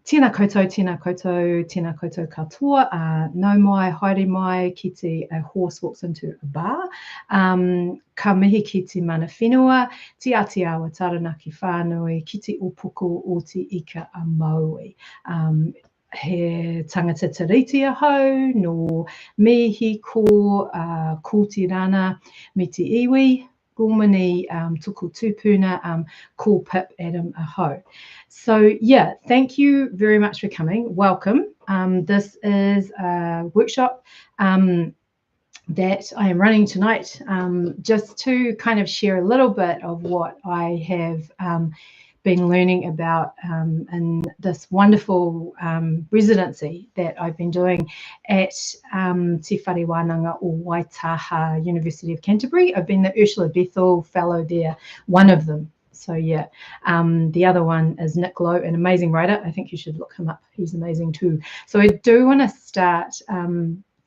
Tēnā koutou, tēnā koutou, tēnā koutou katoa. Nau mai, haere mai, ki te a horse walks into a bar. Ka mihi ki te mana whenua, te ati awa taranaki whānui, ki te upoko o te ika a maui. He tangata tariti ahau, no mihi ko te rana me te iwi, gomani tuku tupuna, ko Pip Adam ahau. So yeah, thank you very much for coming. Welcome. This is a workshop that I am running tonight, just to kind of share a little bit of what I have been learning about in this wonderful residency that I've been doing at Te Whare Wānanga or Waitaha, University of Canterbury. I've been the Ursula Bethell Fellow there, one of them. So yeah, the other one is Nick Lowe, an amazing writer. I think you should look him up. He's amazing too. So I do want to start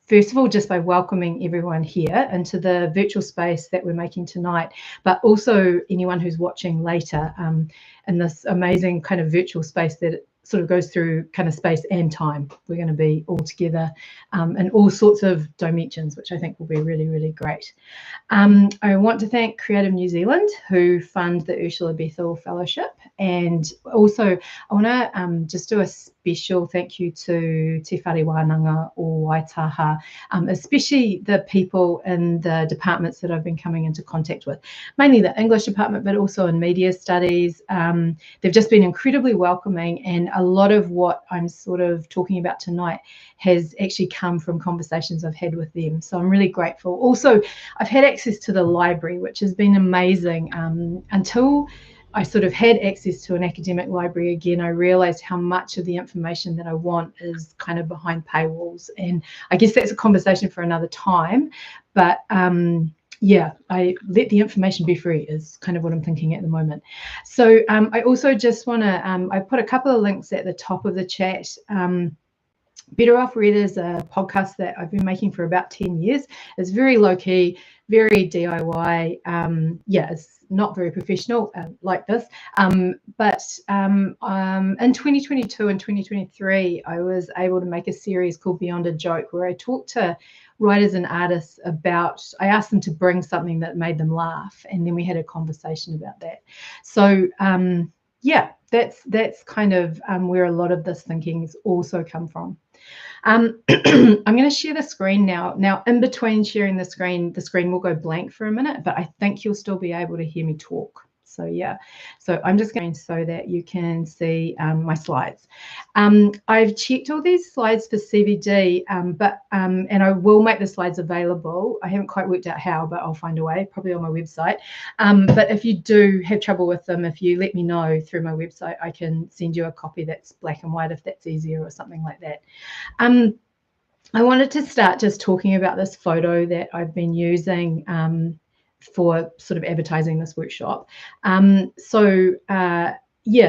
first of all, just by welcoming everyone here into the virtual space that we're making tonight, but also anyone who's watching later in this amazing kind of virtual space that sort of goes through kind of space and time. We're going to be all together in all sorts of dimensions, which I think will be really, really great. I want to thank Creative New Zealand, who fund the Ursula Bethell Fellowship. And also I want to just do a special thank you to Te Whare Wānanga or Waitaha, especially the people in the departments that I've been coming into contact with, mainly the English department, but also in media studies. They've just been incredibly welcoming, and a lot of what I'm sort of talking about tonight has actually come from conversations I've had with them. So I'm really grateful. Also, I've had access to the library, which has been amazing. Until I sort of had access to an academic library again, I realized how much of the information that I want is kind of behind paywalls. And I guess that's a conversation for another time. But yeah, I let the information be free is kind of what I'm thinking at the moment. So I also just want to, I put a couple of links at the top of the chat. Better Off Read is a podcast that I've been making for about 10 years. It's very low key, very DIY. Yeah, it's not very professional like this. But in 2022 and 2023, I was able to make a series called Beyond a Joke, where I talked to writers and artists about, I asked them to bring something that made them laugh, and then we had a conversation about that. So yeah, that's kind of where a lot of this thinking's also come from. I'm going to share the screen now. Now, in between sharing the screen will go blank for a minute, but I think you'll still be able to hear me talk. So yeah, so I'm just going so that you can see my slides. I've checked all these slides for CBD, and I will make the slides available. I haven't quite worked out how, but I'll find a way, probably on my website. But if you do have trouble with them, if you let me know through my website, I can send you a copy that's black and white if that's easier or something like that. I wanted to start just talking about this photo that I've been using for sort of advertising this workshop. Yeah,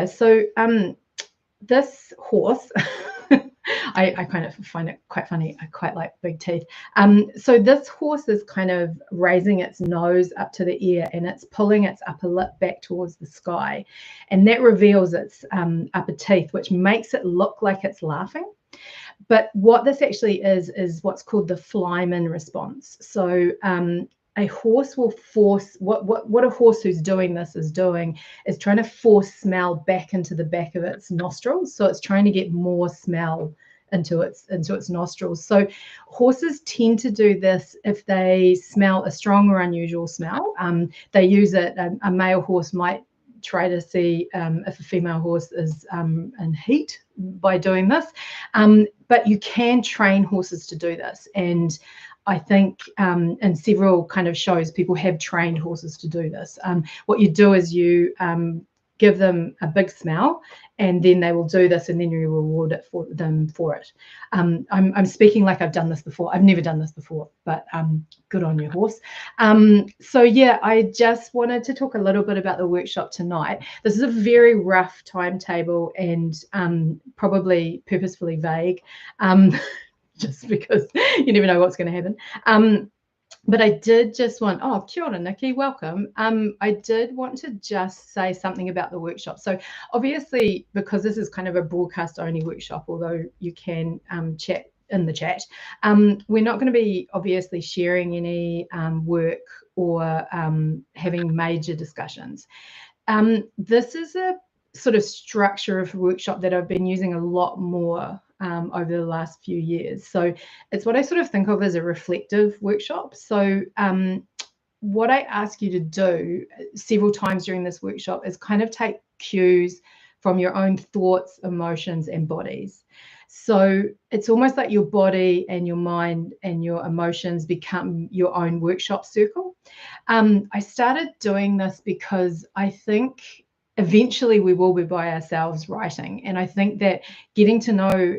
so this horse, I kind of find it quite funny. I quite like big teeth. So this horse is kind of raising its nose up to the ear, and it's pulling its upper lip back towards the sky. And that reveals its upper teeth, which makes it look like it's laughing. But what this actually is what's called the Flyman response. So a horse will force, what a horse who's doing this is doing is trying to force smell back into the back of its nostrils. So it's trying to get more smell into its nostrils. So horses tend to do this if they smell a strong or unusual smell. They use it. A male horse might try to see if a female horse is in heat by doing this. But you can train horses to do this. And I think in several kind of shows, people have trained horses to do this. What you do is you give them a big smell, and then they will do this, and then you reward them for it. I'm speaking like I've done this before. I've never done this before, but good on you, horse. So yeah, I just wanted to talk a little bit about the workshop tonight. This is a very rough timetable and probably purposefully vague, just because you never know what's going to happen. But I did just want, oh, kia ora, Nikki, welcome. I did want to just say something about the workshop. So obviously, because this is kind of a broadcast only workshop, although you can chat in the chat, we're not going to be obviously sharing any work or having major discussions. This is a sort of structure of workshop that I've been using a lot more over the last few years. So it's what I sort of think of as a reflective workshop. So what I ask you to do several times during this workshop is kind of take cues from your own thoughts, emotions, and bodies. So it's almost like your body and your mind and your emotions become your own workshop circle. I started doing this because I think eventually we will be by ourselves writing. And I think that getting to know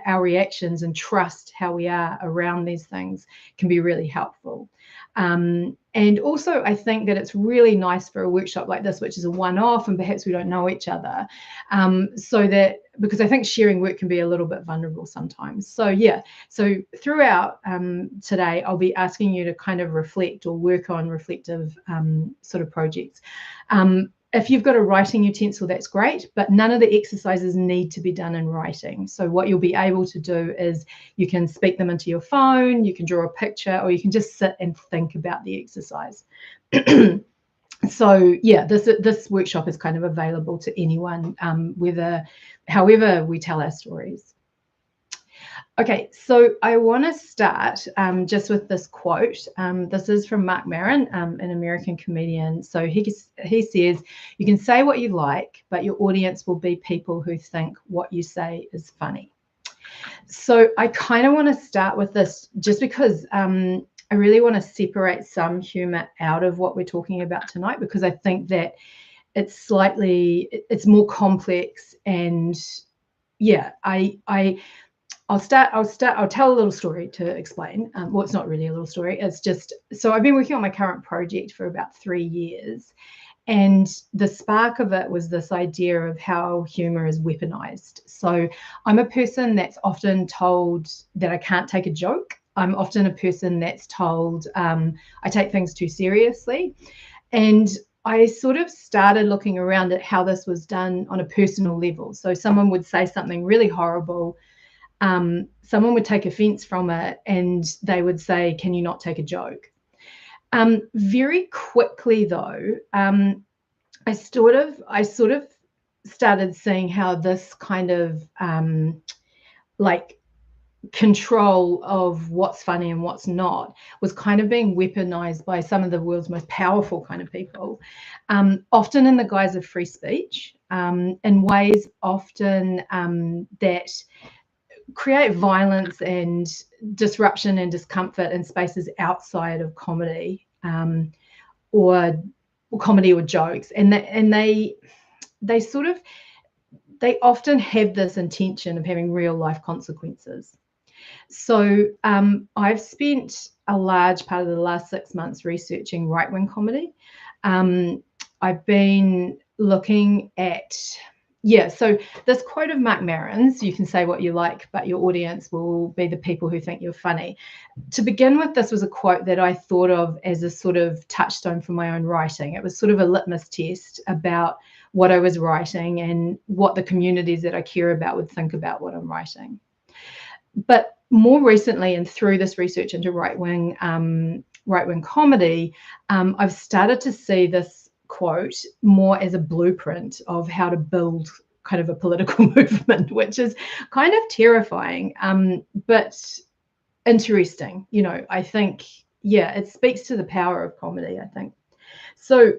our reactions and trust how we are around these things can be really helpful. And also, I think that it's really nice for a workshop like this, which is a one-off and perhaps we don't know each other, so that, because I think sharing work can be a little bit vulnerable sometimes. So yeah, so throughout today, I'll be asking you to kind of reflect or work on reflective sort of projects. If you've got a writing utensil, that's great, but none of the exercises need to be done in writing. So what you'll be able to do is you can speak them into your phone, you can draw a picture, or you can just sit and think about the exercise. So yeah, this workshop is kind of available to anyone, however we tell our stories. Okay, so I want to start just with this quote. This is from Mark Maron, an American comedian. So he says, "You can say what you like, but your audience will be people who think what you say is funny." So I kind of want to start with this just because I really want to separate some humour out of what we're talking about tonight, because I think that it's more complex. And yeah, I'll tell a little story to explain. Well, it's not really a little story. It's just, so I've been working on my current project for about 3 years. And the spark of it was this idea of how humour is weaponized. So I'm a person that's often told that I can't take a joke. I'm often a person that's told I take things too seriously. And I sort of started looking around at how this was done on a personal level. So someone would say something really horrible. Someone would take offense from it and they would say, "Can you not take a joke?" Very quickly though, I sort of started seeing how this kind of like control of what's funny and what's not was kind of being weaponized by some of the world's most powerful kind of people, often in the guise of free speech, in ways often that create violence and disruption and discomfort in spaces outside of comedy, or comedy or jokes. And they often have this intention of having real life consequences. So I've spent a large part of the last 6 months researching right-wing comedy. I've been looking at, so this quote of Mark Maron's, "You can say what you like, but your audience will be the people who think you're funny." To begin with, this was a quote that I thought of as a sort of touchstone for my own writing. It was sort of a litmus test about what I was writing and what the communities that I care about would think about what I'm writing. But more recently, and through this research into right-wing comedy, I've started to see this quote more as a blueprint of how to build kind of a political movement, which is kind of terrifying, but interesting. You know, I think, it speaks to the power of comedy, I think. So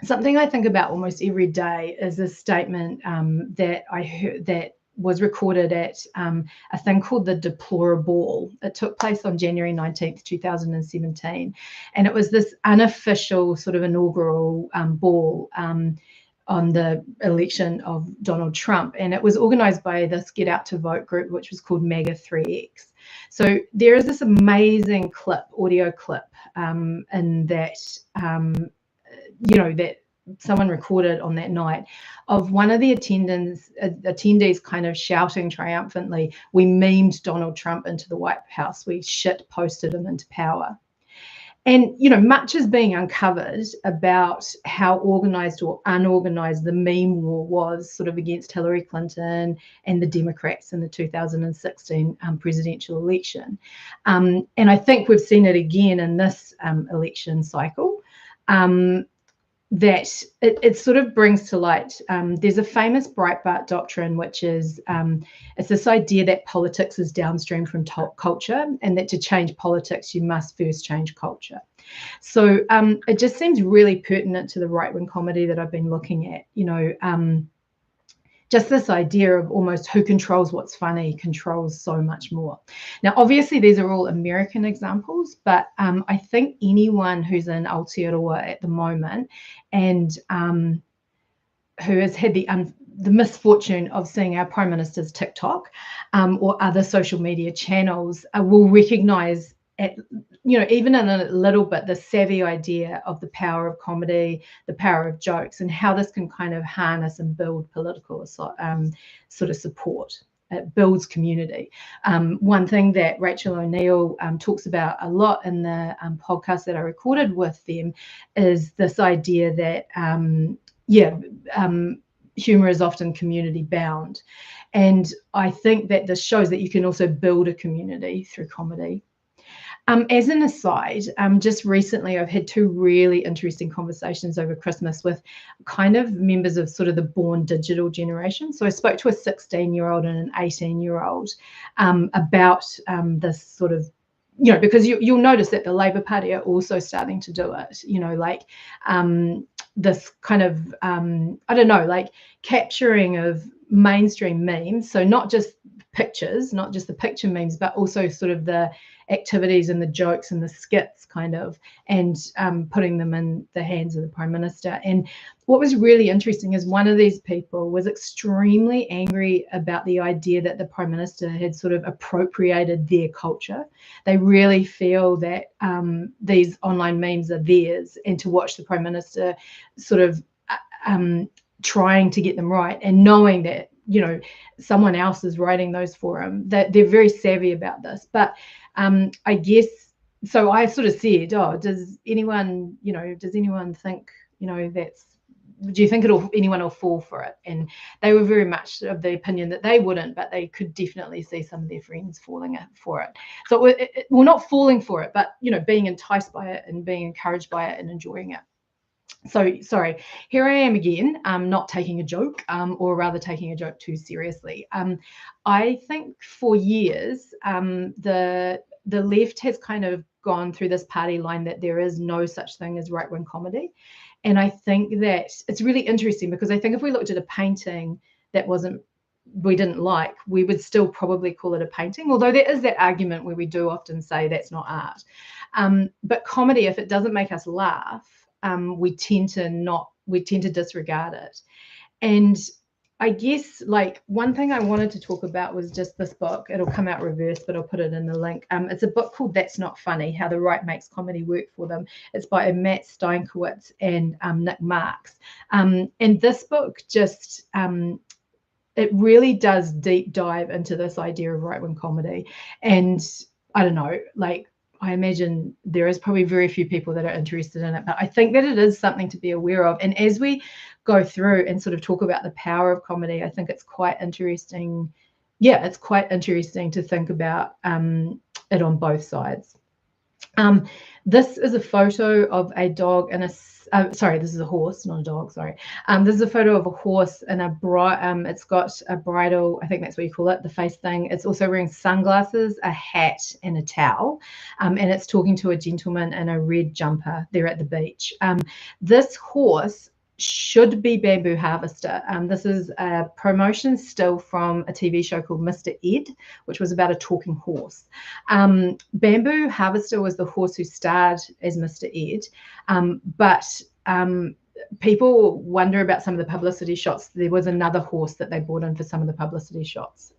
something I think about almost every day is this statement that I heard that was recorded at a thing called the Deplorable. It took place on January 19th, 2017. And it was this unofficial sort of inaugural ball on the election of Donald Trump. And it was organized by this Get Out to Vote group, which was called MAGA 3X. So there is this amazing audio clip in that, that someone recorded on that night of one of the attendees kind of shouting triumphantly, "We memed Donald Trump into the White House. We shit posted him into power." And, you know, much is being uncovered about how organised or unorganised the meme war was sort of against Hillary Clinton and the Democrats in the 2016 presidential election. And I think we've seen it again in this election cycle. That it sort of brings to light, there's a famous Breitbart doctrine, which is it's this idea that politics is downstream from culture, and that to change politics, you must first change culture. So it just seems really pertinent to the right-wing comedy that I've been looking at, you know, just this idea of almost who controls what's funny controls so much more. Now, obviously, these are all American examples, but I think anyone who's in Aotearoa at the moment and who has had the misfortune of seeing our Prime Minister's TikTok or other social media channels will recognise, you know, even in a little bit, the savvy idea of the power of comedy, the power of jokes, and how this can kind of harness and build political sort of support. It builds community. One thing that Rachel O'Neill talks about a lot in the podcast that I recorded with them is this idea that, humour is often community bound. And I think that this shows that you can also build a community through comedy. As an aside, just recently I've had two really interesting conversations over Christmas with kind of members of sort of the born digital generation. So I spoke to a 16-year-old and an 18-year-old about this sort of, you know, because you'll notice that the Labour Party are also starting to do it, you know, like this kind of, I don't know, like capturing of mainstream memes. So not just pictures, not just the picture memes, but also sort of the activities and the jokes and the skits kind of, and putting them in the hands of the Prime Minister. And what was really interesting is one of these people was extremely angry about the idea that the Prime Minister had sort of appropriated their culture. They really feel that these online memes are theirs, and to watch the Prime Minister sort of trying to get them right and knowing that, you know, someone else is writing those for them, that they're very savvy about this. But I guess, so I sort of said, oh, does anyone think, you know, do you think anyone will fall for it? And they were very much of the opinion that they wouldn't, but they could definitely see some of their friends falling for it. So we're not falling for it, but, you know, being enticed by it and being encouraged by it and enjoying it. So sorry, here I am again, not taking a joke, or rather taking a joke too seriously. I think for years, the left has kind of gone through this party line that there is no such thing as right-wing comedy. And I think that it's really interesting, because I think if we looked at a painting that we didn't like, we would still probably call it a painting, although there is that argument where we do often say that's not art. But comedy, if it doesn't make us laugh, we tend to disregard it. And I guess, like, one thing I wanted to talk about was just this book. It'll come out reverse, but I'll put it in the link. It's a book called That's Not Funny, How the Right Makes Comedy Work for Them. It's by Matt Steinkowitz and Nick Marks. And this book just, it really does deep dive into this idea of right-wing comedy. And I don't know, like, I imagine there is probably very few people that are interested in it, but I think that it is something to be aware of. And as we go through and sort of talk about the power of comedy, I think it's quite interesting. Yeah, it's quite interesting to think about it on both sides. This is a photo of a dog and this is a horse, not a dog, sorry. This is a photo of a horse and it's got a bridle, I think that's what you call it, the face thing. It's also wearing sunglasses, a hat, and a towel. And it's talking to a gentleman in a red jumper there at the beach. This horse should be Bamboo Harvester. This is a promotion still from a TV show called Mr. Ed, which was about a talking horse. Bamboo Harvester was the horse who starred as Mr. Ed, but people wonder about some of the publicity shots. There was another horse that they brought in for some of the publicity shots.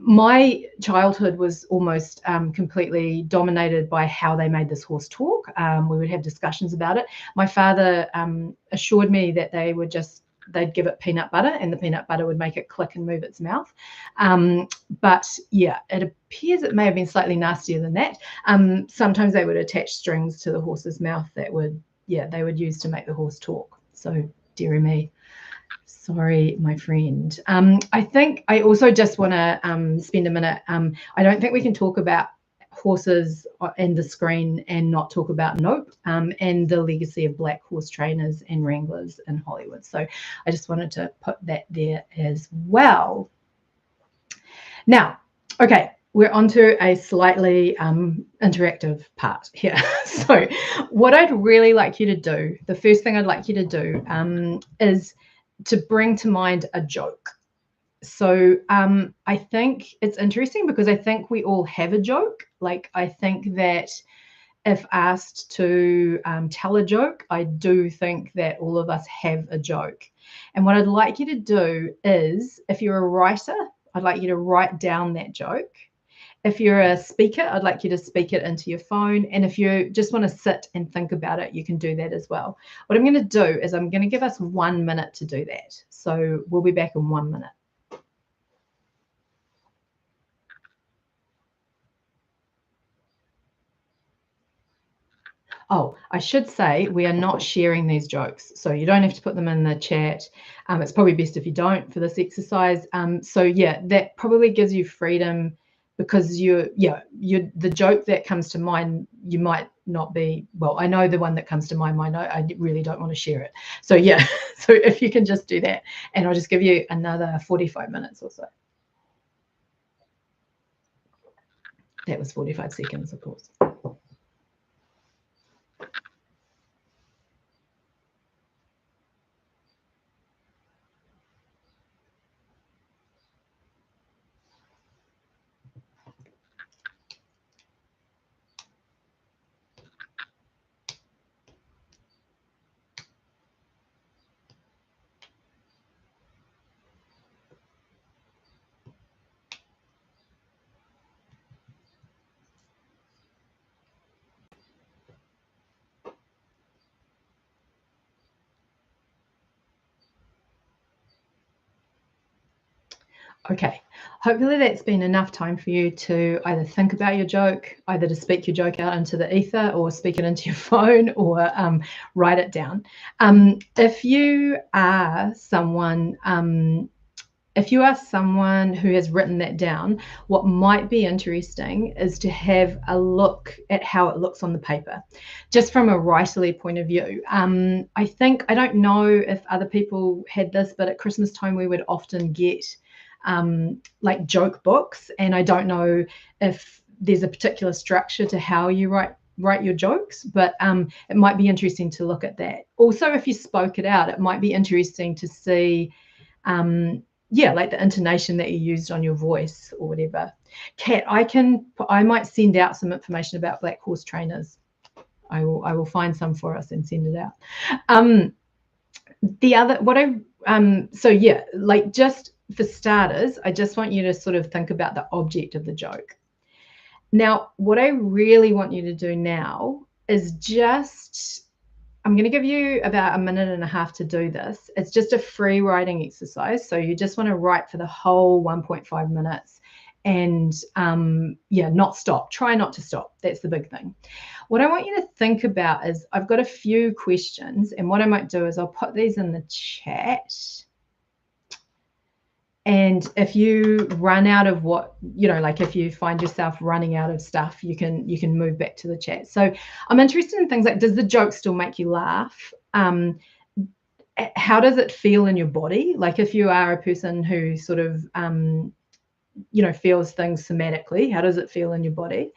My childhood was almost completely dominated by how they made this horse talk. We would have discussions about it. My father assured me that they were just they'd give it peanut butter, and the peanut butter would make it click and move its mouth. But yeah, it appears it may have been slightly nastier than that. Sometimes they would attach strings to the horse's mouth that would, they would use to make the horse talk. So dearie me. Sorry, my friend. I think I also just want to spend a minute. I don't think we can talk about horses and the screen and not talk about Nope and the legacy of black horse trainers and wranglers in Hollywood. So I just wanted to put that there as well. Now, okay, we're onto a slightly interactive part here. So what I'd really like you to do, the first thing I'd like you to do is to bring to mind a joke. So I think it's interesting because I think we all have a joke. Like, I think that if asked to tell a joke, I do think that all of us have a joke. And what I'd like you to do is, if you're a writer, I'd like you to write down that joke. If you're a speaker, I'd like you to speak it into your phone. And if you just want to sit and think about it, you can do that as well. What I'm going to do is I'm going to give us 1 minute to do that. So we'll be back in 1 minute. Oh, I should say we are not sharing these jokes, so you don't have to put them in the chat. It's probably best if you don't for this exercise. So yeah, that probably gives you freedom, because the joke that comes to mind, you might not be, well, I know the one that comes to my mind, I really don't want to share it. So yeah, so if you can just do that, and I'll just give you another 45 minutes or so. That was 45 seconds, of course. Okay, hopefully that's been enough time for you to either think about your joke, either to speak your joke out into the ether, or speak it into your phone, or write it down. If you are someone who has written that down, what might be interesting is to have a look at how it looks on the paper, just from a writerly point of view. I don't know if other people had this, but at Christmas time we would often get like joke books, and I don't know if there's a particular structure to how you write your jokes, but it might be interesting to look at that. Also, if you spoke it out, it might be interesting to see like the intonation that you used on your voice or whatever. Kat, I might send out some information about black horse trainers. I will find some for us and send it out. Just for starters, I just want you to sort of think about the object of the joke. Now, what I really want you to do now is I'm going to give you about 1.5 minutes to do this. It's just a free writing exercise. So you just want to write for the whole 1.5 minutes and not stop. Try not to stop. That's the big thing. What I want you to think about is, I've got a few questions, and what I might do is I'll put these in the chat. And if you run out of if you find yourself running out of stuff, you can move back to the chat. So I'm interested in things like, does the joke still make you laugh? How does it feel in your body? Like, if you are a person who sort of, feels things somatically, how does it feel in your body?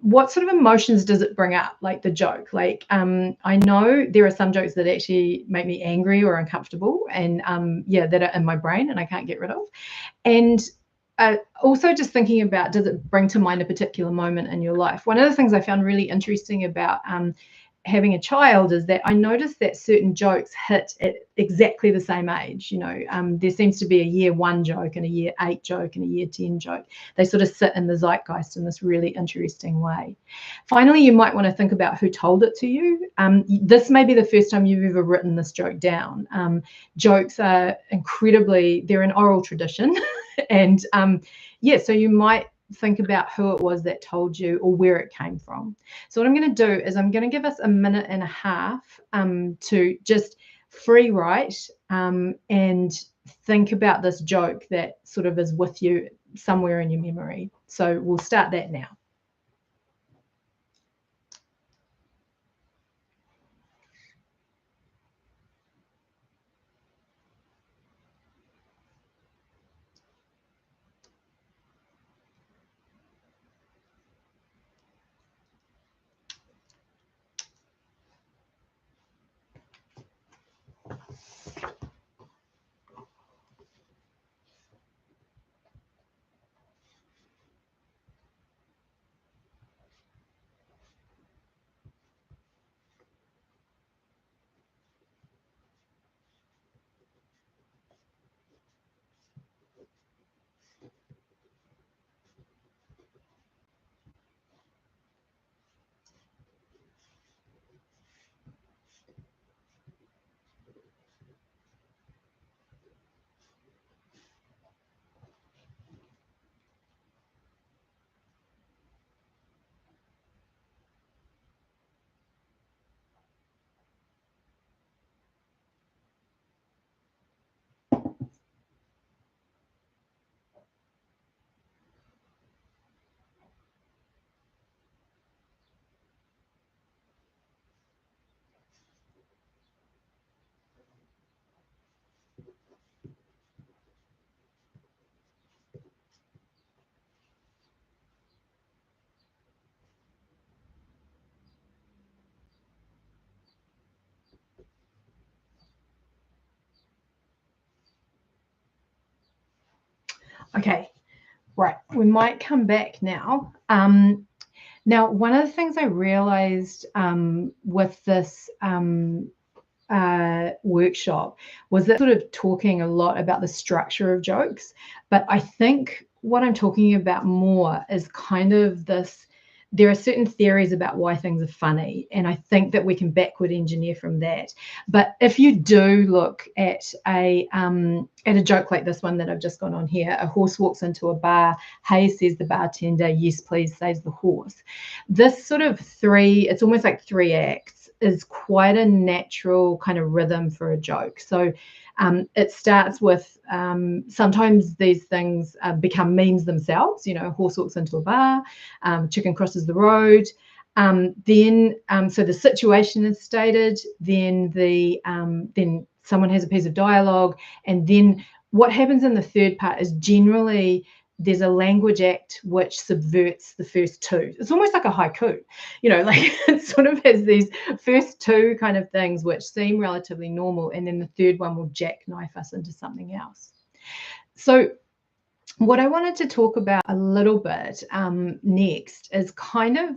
What sort of emotions does it bring up, like the joke? Like, I know there are some jokes that actually make me angry or uncomfortable, and that are in my brain and I can't get rid of. And also just thinking about, does it bring to mind a particular moment in your life? One of the things I found really interesting about having a child is that I noticed that certain jokes hit at exactly the same age. You know, there seems to be a year 1 joke and a year 8 joke and a year 10 joke. They sort of sit in the zeitgeist in this really interesting way. Finally, you might want to think about who told it to you. This may be the first time you've ever written this joke down. Jokes are incredibly, they're an oral tradition. And yeah, so you might think about who it was that told you or where it came from. So what I'm going to do is I'm going to give us a minute and a half to just free write and think about this joke that sort of is with you somewhere in your memory. So we'll start that now. Okay, right, we might come back now. Now, one of the things I realized with this workshop was that sort of talking a lot about the structure of jokes, but I think what I'm talking about more is kind of this, there are certain theories about why things are funny, and I think that we can backward engineer from that. But if you do look at a joke like this one that I've just gone on here, a horse walks into a bar, hey, says the bartender, yes, please, says the horse. This sort of it's almost like 3 acts, is quite a natural kind of rhythm for a joke. So it starts with, sometimes these things become memes themselves. You know, horse walks into a bar, chicken crosses the road. Then so the situation is stated, then then someone has a piece of dialogue, and then what happens in the third part is generally there's a language act which subverts the first 2. It's almost like a haiku, you know, like it sort of has these first 2 kind of things which seem relatively normal, and then the third one will jackknife us into something else. So what I wanted to talk about a little bit next is kind of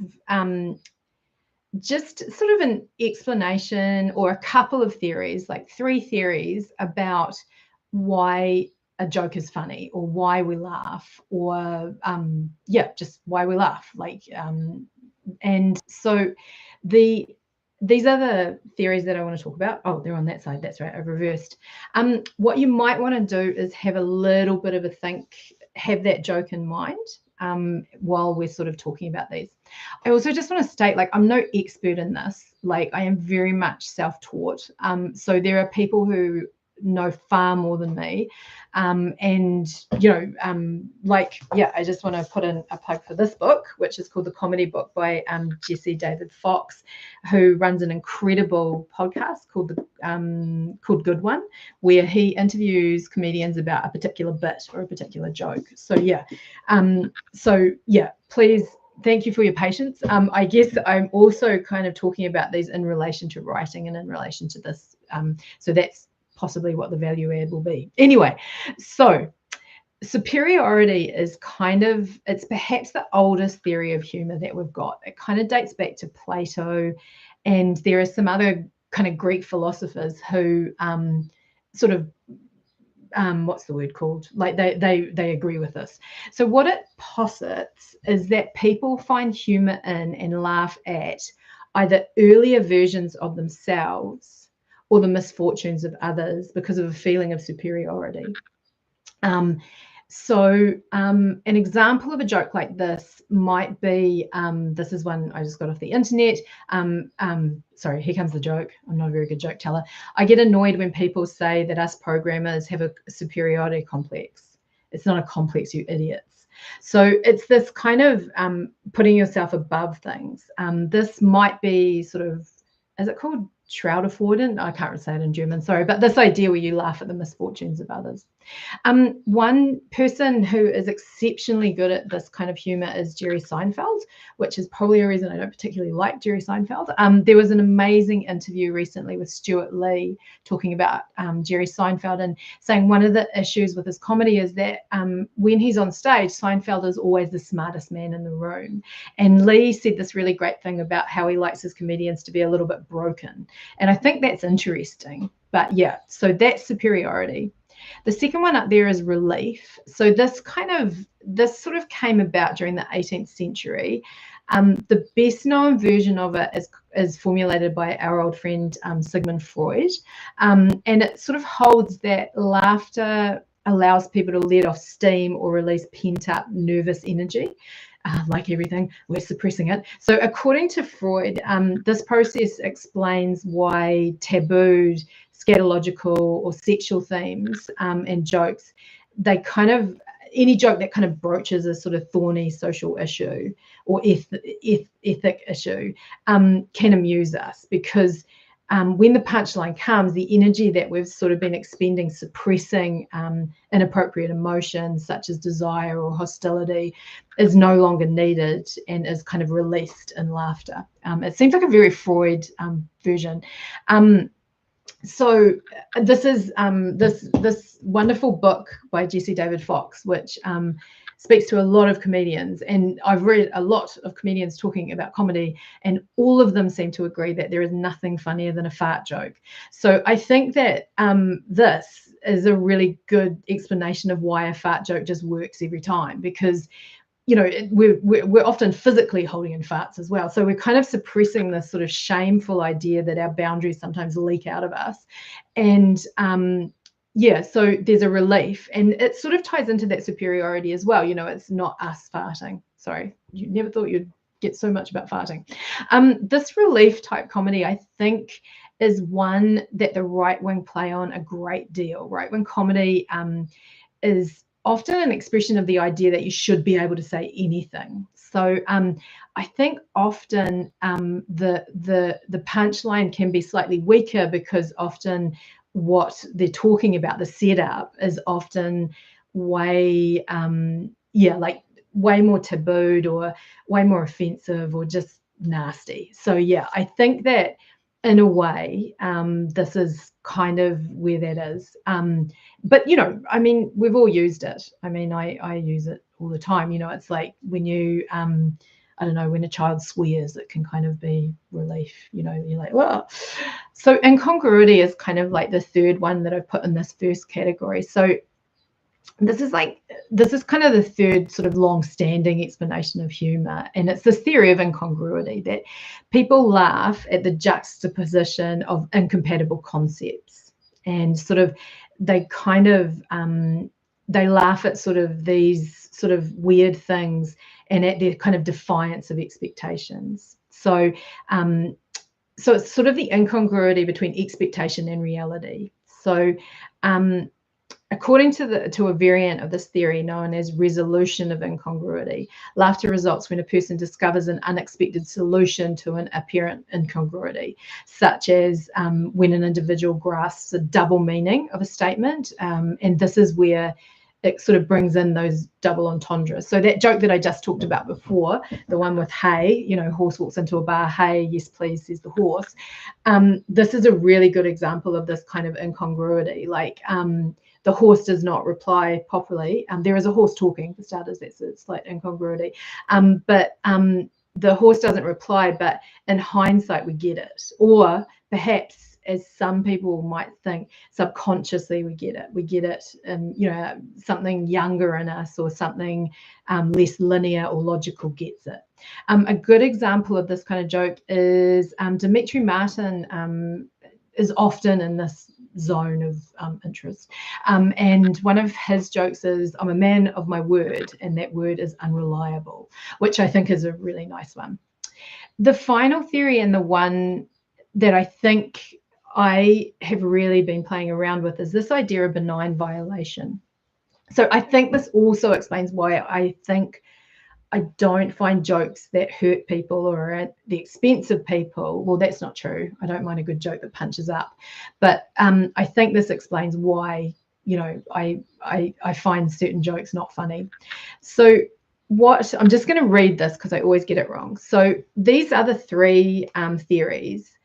just sort of an explanation or a couple of theories, like 3 theories about why a joke is funny, or why we laugh, or yeah, just why we laugh. Like and so these are the theories that I want to talk about. Oh, they're on that side. That's right. I've reversed. What you might want to do is have a little bit of a think, have that joke in mind while we're sort of talking about these. I also just want to state, like, I'm no expert in this. Like, I am very much self-taught. So there are people who know far more than me, and you know, like, yeah, I just want to put in a plug for this book, which is called The Comedy Book by Jesse David Fox, who runs an incredible podcast called Good One, where he interviews comedians about a particular bit or a particular joke. So yeah, please, thank you for your patience. I guess I'm also kind of talking about these in relation to writing and in relation to this, so that's possibly what the value add will be. Anyway, so superiority is kind of, it's perhaps the oldest theory of humor that we've got. It kind of dates back to Plato, And there are some other kind of Greek philosophers who sort of what's the word called? Like they agree with this. So what it posits is that people find humor in and laugh at either earlier versions of themselves or the misfortunes of others because of a feeling of superiority. So an example of a joke like this might be, this is one I just got off the internet. Sorry, here comes the joke. I'm not a very good joke teller. I get annoyed when people say that us programmers have a superiority complex. It's not a complex, you idiots. So it's this kind of putting yourself above things. This might be sort of, is it called Schauderfreude? I can't say it in German, sorry, but this idea where you laugh at the misfortunes of others. One person who is exceptionally good at this kind of humor is Jerry Seinfeld, which is probably a reason I don't particularly like Jerry Seinfeld. There was an amazing interview recently with Stuart Lee talking about Jerry Seinfeld and saying one of the issues with his comedy is that when he's on stage, Seinfeld is always the smartest man in the room. And Lee said this really great thing about how he likes his comedians to be a little bit broken. And I think that's interesting. But yeah, so that's superiority. The second one up there is relief. So this sort of came about during the 18th century. The best known version of it is formulated by our old friend Sigmund Freud. And it sort of holds that laughter allows people to let off steam or release pent-up nervous energy. Like everything, we're suppressing it. So according to Freud, this process explains why tabooed, scatological or sexual themes and jokes, they kind of, any joke that kind of broaches a sort of thorny social issue or ethic issue can amuse us, because when the punchline comes, the energy that we've sort of been expending suppressing inappropriate emotions such as desire or hostility is no longer needed and is kind of released in laughter. It seems like a very Freud version. So this is this wonderful book by Jesse David Fox, which speaks to a lot of comedians, and I've read a lot of comedians talking about comedy, and all of them seem to agree that there is nothing funnier than a fart joke. So I think that this is a really good explanation of why a fart joke just works every time, because you know, we're often physically holding in farts as well. So we're kind of suppressing this sort of shameful idea that our boundaries sometimes leak out of us. And yeah, so there's a relief, and it sort of ties into that superiority as well. You know, it's not us farting. Sorry, you never thought you'd get so much about farting. This relief type comedy, I think, is one that the right wing play on a great deal. Right wing comedy is often an expression of the idea that you should be able to say anything. So I think often the punchline can be slightly weaker, because often what they're talking about, the setup, is often way way more tabooed or way more offensive or just nasty. So yeah, I think that in a way this is kind of where that is. But you know, I mean, we've all used it. I mean, I use it all the time. You know, it's like when you I don't know, when a child swears, it can kind of be relief. You know, you're like, well. So incongruity is kind of like the third one that I've put in this first category. So this is kind of the third sort of long-standing explanation of humor, and it's this theory of incongruity, that people laugh at the juxtaposition of incompatible concepts, and sort of they kind of they laugh at sort of these sort of weird things and at their kind of defiance of expectations. So so it's sort of the incongruity between expectation and reality. So according to a variant of this theory known as resolution of incongruity, laughter results when a person discovers an unexpected solution to an apparent incongruity, such as when an individual grasps a double meaning of a statement. And this is where it sort of brings in those double entendres. So that joke that I just talked about before, the one with hey, you know, horse walks into a bar, hey, yes, please, says the horse. This is a really good example of this kind of incongruity. Like the horse does not reply properly. There is a horse talking, for starters, that's a slight incongruity. But the horse doesn't reply, but in hindsight we get it. Or perhaps, as some people might think, subconsciously we get it, and you know, something younger in us or something less linear or logical gets it. A good example of this kind of joke is Dimitri Martin is often in this zone of interest, and one of his jokes is, I'm a man of my word, and that word is unreliable, which I think is a really nice one. The final theory, and the one that I think I have really been playing around with, is this idea of benign violation. So I think this also explains why I think I don't find jokes that hurt people or at the expense of people. Well, that's not true. I don't mind a good joke that punches up. But I think this explains why, you know, I find certain jokes not funny. So I'm just going to read this because I always get it wrong. So these are the three theories.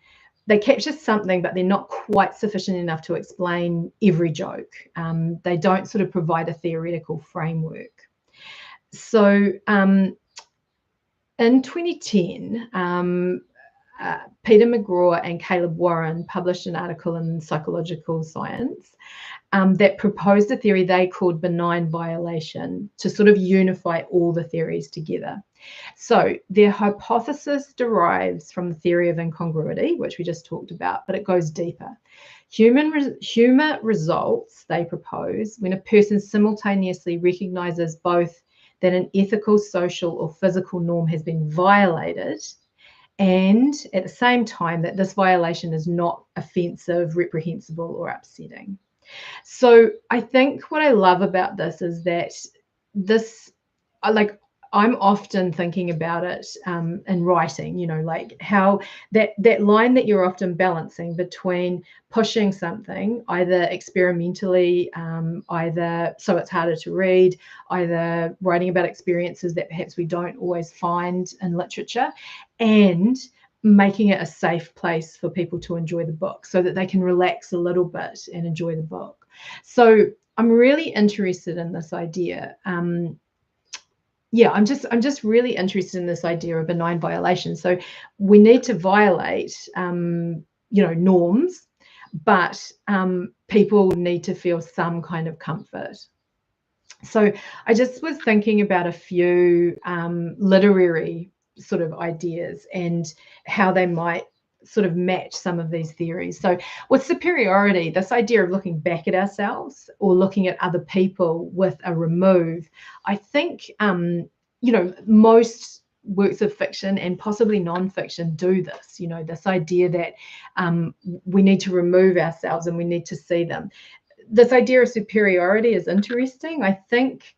They capture something, but they're not quite sufficient enough to explain every joke. They don't sort of provide a theoretical framework. So in 2010, Peter McGraw and Caleb Warren published an article in Psychological Science that proposed a theory they called benign violation to sort of unify all the theories together. So their hypothesis derives from the theory of incongruity, which we just talked about, but it goes deeper. Humour results, they propose, when a person simultaneously recognises both that an ethical, social, or physical norm has been violated, and at the same time that this violation is not offensive, reprehensible, or upsetting. So I think what I love about this is that this, like, I'm often thinking about it in writing, you know, like how that line that you're often balancing between pushing something either experimentally, either so it's harder to read, either writing about experiences that perhaps we don't always find in literature, and making it a safe place for people to enjoy the book so that they can relax a little bit and enjoy the book. So I'm really interested in this idea. Yeah, I'm just really interested in this idea of benign violation. So we need to violate, you know, norms, but people need to feel some kind of comfort. So I just was thinking about a few literary sort of ideas and how they might sort of match some of these theories. So with superiority, this idea of looking back at ourselves or looking at other people with a remove, I think, you know, most works of fiction and possibly non-fiction do this, you know, this idea that we need to remove ourselves and we need to see them. This idea of superiority is interesting. I think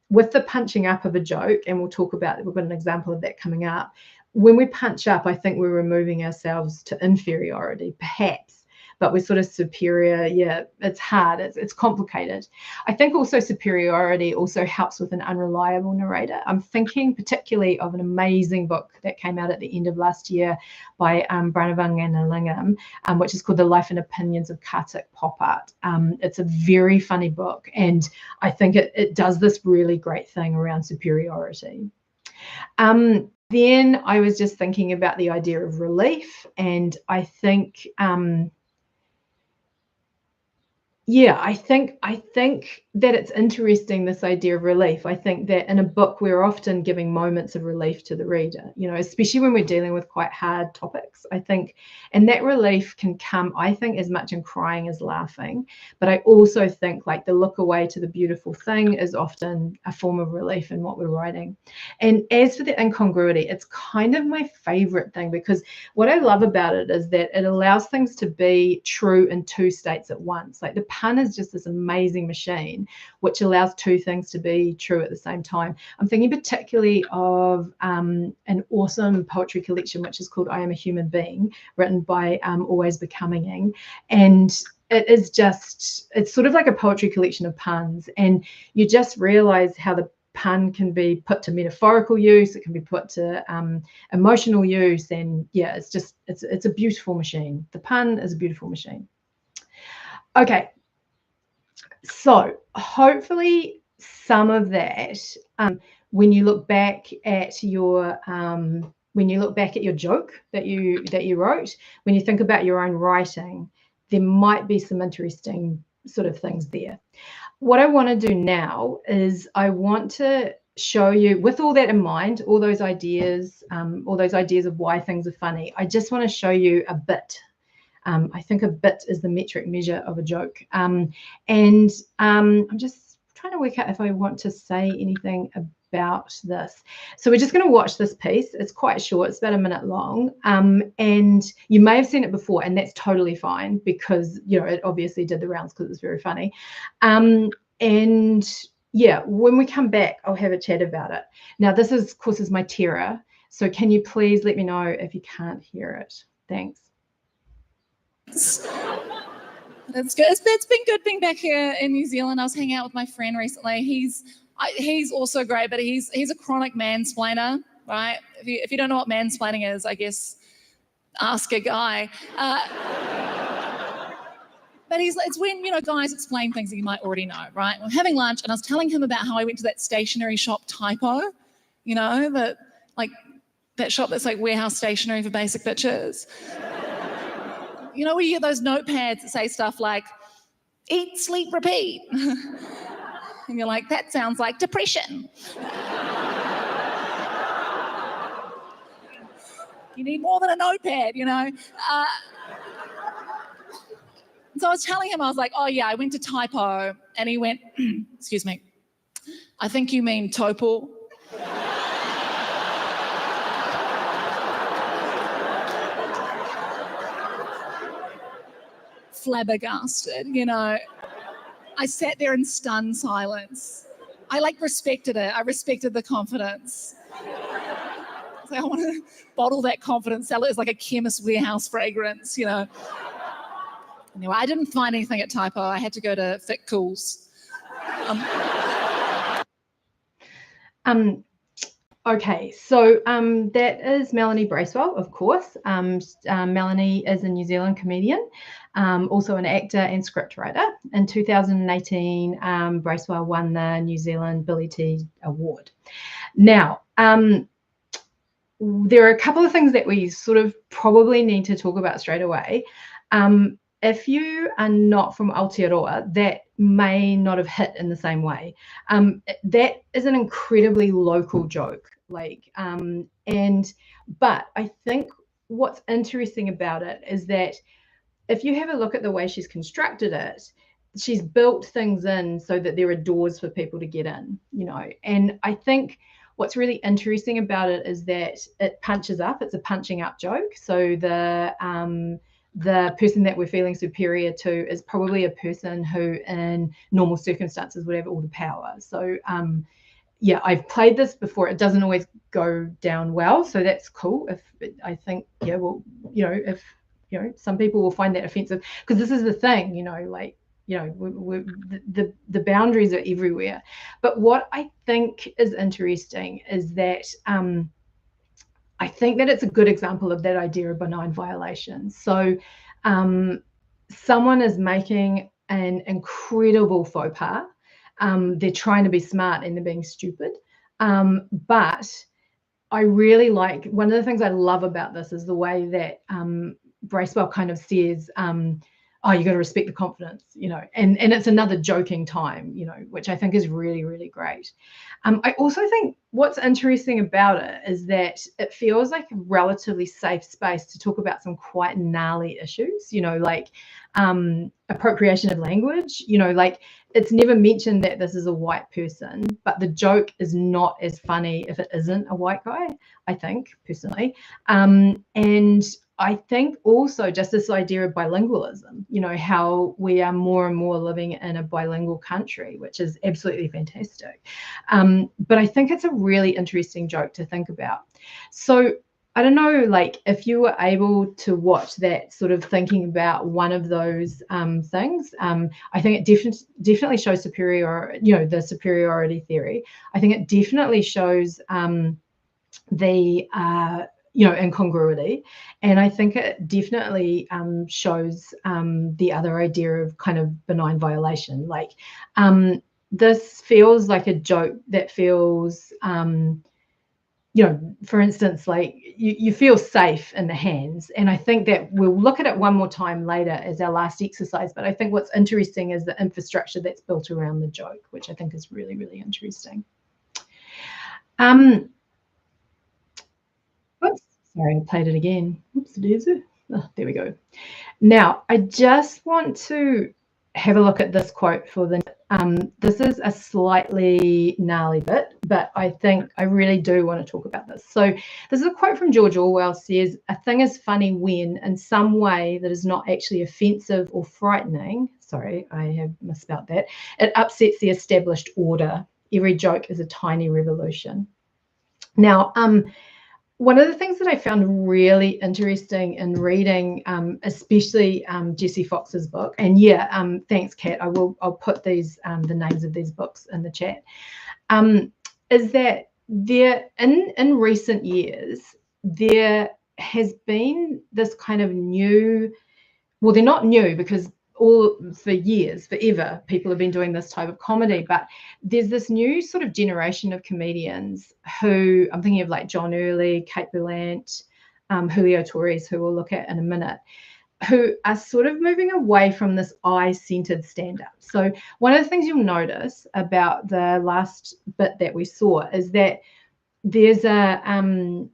with the punching up of a joke, and we'll talk about, we've got an example of that coming up. When we punch up, I think we're removing ourselves to inferiority, perhaps, but we're sort of superior. Yeah, it's hard. It's complicated. I think also superiority also helps with an unreliable narrator. I'm thinking particularly of an amazing book that came out at the end of last year by Branavang and which is called The Life and Opinions of Kartik Popat. It's a very funny book, and I think it does this really great thing around superiority. Then I was just thinking about the idea of relief, and I think yeah, I think that it's interesting, this idea of relief. I think that in a book, we're often giving moments of relief to the reader, you know, especially when we're dealing with quite hard topics, I think. And that relief can come, I think, as much in crying as laughing. But I also think like the look away to the beautiful thing is often a form of relief in what we're writing. And as for the incongruity, it's kind of my favorite thing, because what I love about it is that it allows things to be true in two states at once. Like the pun is just this amazing machine which allows two things to be true at the same time. I'm thinking particularly of an awesome poetry collection which is called I Am a Human Being, written by Always Becoming, and it is just, it's sort of like a poetry collection of puns, and you just realize how the pun can be put to metaphorical use, it can be put to emotional use, and yeah, it's just, it's a beautiful machine. The pun is a beautiful machine. Okay, so hopefully some of that, when you look back at your when you look back at your joke that you wrote, when you think about your own writing, there might be some interesting sort of things there. What I want to do now is I want to show you, with all that in mind, all those ideas of why things are funny, I just want to show you a bit. I think a bit is the metric measure of a joke. I'm just trying to work out if I want to say anything about this. So we're just going to watch this piece. It's quite short. It's about a minute long. And you may have seen it before, and that's totally fine because, you know, it obviously did the rounds because it's very funny. And yeah, when we come back, I'll have a chat about it. Now, this is, of course, is my terror. So can you please let me know if you can't hear it? Thanks. That's good. It's been good being back here in New Zealand. I was hanging out with my friend recently. He's also great, but he's a chronic mansplainer, right? If you don't know what mansplaining is, I guess ask a guy. But it's when, you know, guys explain things that you might already know, right? We're having lunch, and I was telling him about how I went to that stationery shop Typo, you know, that shop that's like warehouse stationery for basic bitches. You know, where you get those notepads that say stuff like, eat, sleep, repeat. And you're like, that sounds like depression. You need more than a notepad, you know. So I was telling him, I was like, oh yeah, I went to Typo. And he went, excuse me, I think you mean Topol. Flabbergasted, you know. I sat there in stunned silence. I respected it. I respected the confidence. So I want to bottle that confidence, sell it as like a Chemist Warehouse fragrance, you know. Anyway, I didn't find anything at Typo. I had to go to Fit Cools. Okay, so that is Melanie Bracewell, of course. Melanie is a New Zealand comedian, also an actor and scriptwriter. In 2018, Bracewell won the New Zealand Billy T Award. Now, there are a couple of things that we sort of probably need to talk about straight away. If you are not from Aotearoa, that may not have hit in the same way. That is an incredibly local joke. But I think what's interesting about it is that if you have a look at the way she's constructed it, she's built things in so that there are doors for people to get in, you know. And I think what's really interesting about it is that it punches up. It's a punching up joke. So the person that we're feeling superior to is probably a person who in normal circumstances would have all the power. So yeah, I've played this before. It doesn't always go down well, so that's cool. I think, yeah, well, you know, if, you know, some people will find that offensive, because this is the thing, you know, like, you know, the boundaries are everywhere. But what I think is interesting is that I think that it's a good example of that idea of benign violation. So someone is making an incredible faux pas. They're trying to be smart and they're being stupid. But I really like, one of the things I love about this is the way that Bracewell kind of says, oh, you got to respect the confidence, you know, and it's another joking time, you know, which I think is really, really great. I also think what's interesting about it is that it feels like a relatively safe space to talk about some quite gnarly issues, you know, like appropriation of language, you know, like it's never mentioned that this is a white person, but the joke is not as funny if it isn't a white guy, I think, personally. And I think also just this idea of bilingualism, you know, how we are more and more living in a bilingual country, which is absolutely fantastic. But I think it's a really interesting joke to think about. So I don't know, like if you were able to watch that sort of thinking about one of those things, I think it definitely shows the superiority theory. I think it definitely shows the incongruity, and I think it definitely shows the other idea of kind of benign violation. Like this feels like a joke that feels you know, for instance, like you feel safe in the hands. And I think that we'll look at it one more time later as our last exercise. But I think what's interesting is the infrastructure that's built around the joke, which I think is really, really interesting. Oops, sorry, I played it again. Oops, oh, there we go. Now, I just want to have a look at this quote for the this is a slightly gnarly bit, but I think I really do want to talk about this. So this is a quote from George Orwell. Says, "A thing is funny when, in some way that is not actually offensive or frightening," sorry, I have misspelled that, "it upsets the established order. Every joke is a tiny revolution." Now, one of the things that I found really interesting in reading, especially Jessie Fox's book, and thanks, Kat. I'll put these the names of these books in the chat. Is that there in recent years there has been this kind of new, well, they're not new because for years, forever, people have been doing this type of comedy, but there's this new sort of generation of comedians who, I'm thinking of like John Early, Kate Berlant, Julio Torres, who we'll look at in a minute, who are sort of moving away from this I-centered stand-up. So one of the things you'll notice about the last bit that we saw is that there's an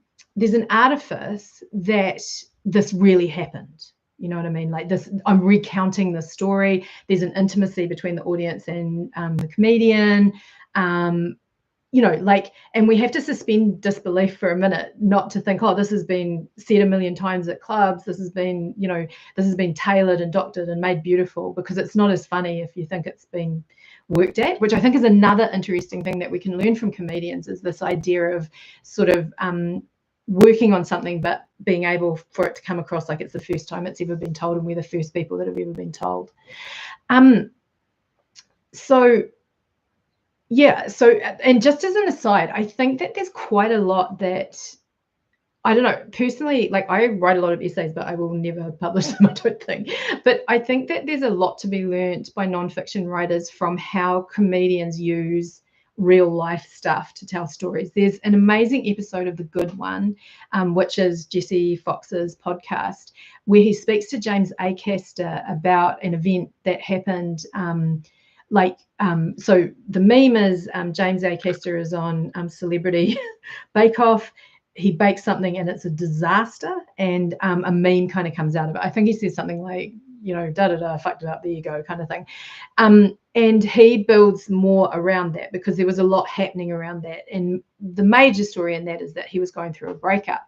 artifice that this really happened. You know what I mean? Like this, I'm recounting the story. There's an intimacy between the audience and the comedian. You know, like, and we have to suspend disbelief for a minute, not to think, oh, this has been said a million times at clubs. This has been, you know, this has been tailored and doctored and made beautiful, because it's not as funny if you think it's been worked at, which I think is another interesting thing that we can learn from comedians, is this idea of sort of working on something but being able for it to come across like it's the first time it's ever been told, and we're the first people that have ever been told. So and just as an aside, I think that there's quite a lot that, I don't know, personally, like I write a lot of essays, but I will never publish them, I don't think. But I think that there's a lot to be learnt by nonfiction writers from how comedians use real life stuff to tell stories. There's an amazing episode of The Good One, which is Jessie Fox's podcast, where he speaks to James Acaster about an event that happened. So the meme is James Acaster is on Celebrity Bake Off. He bakes something and it's a disaster, and a meme kind of comes out of it. I think he says something like, you know, fucked it up, there you go, kind of thing. And he builds more around that because there was a lot happening around that. And the major story in that is that he was going through a breakup.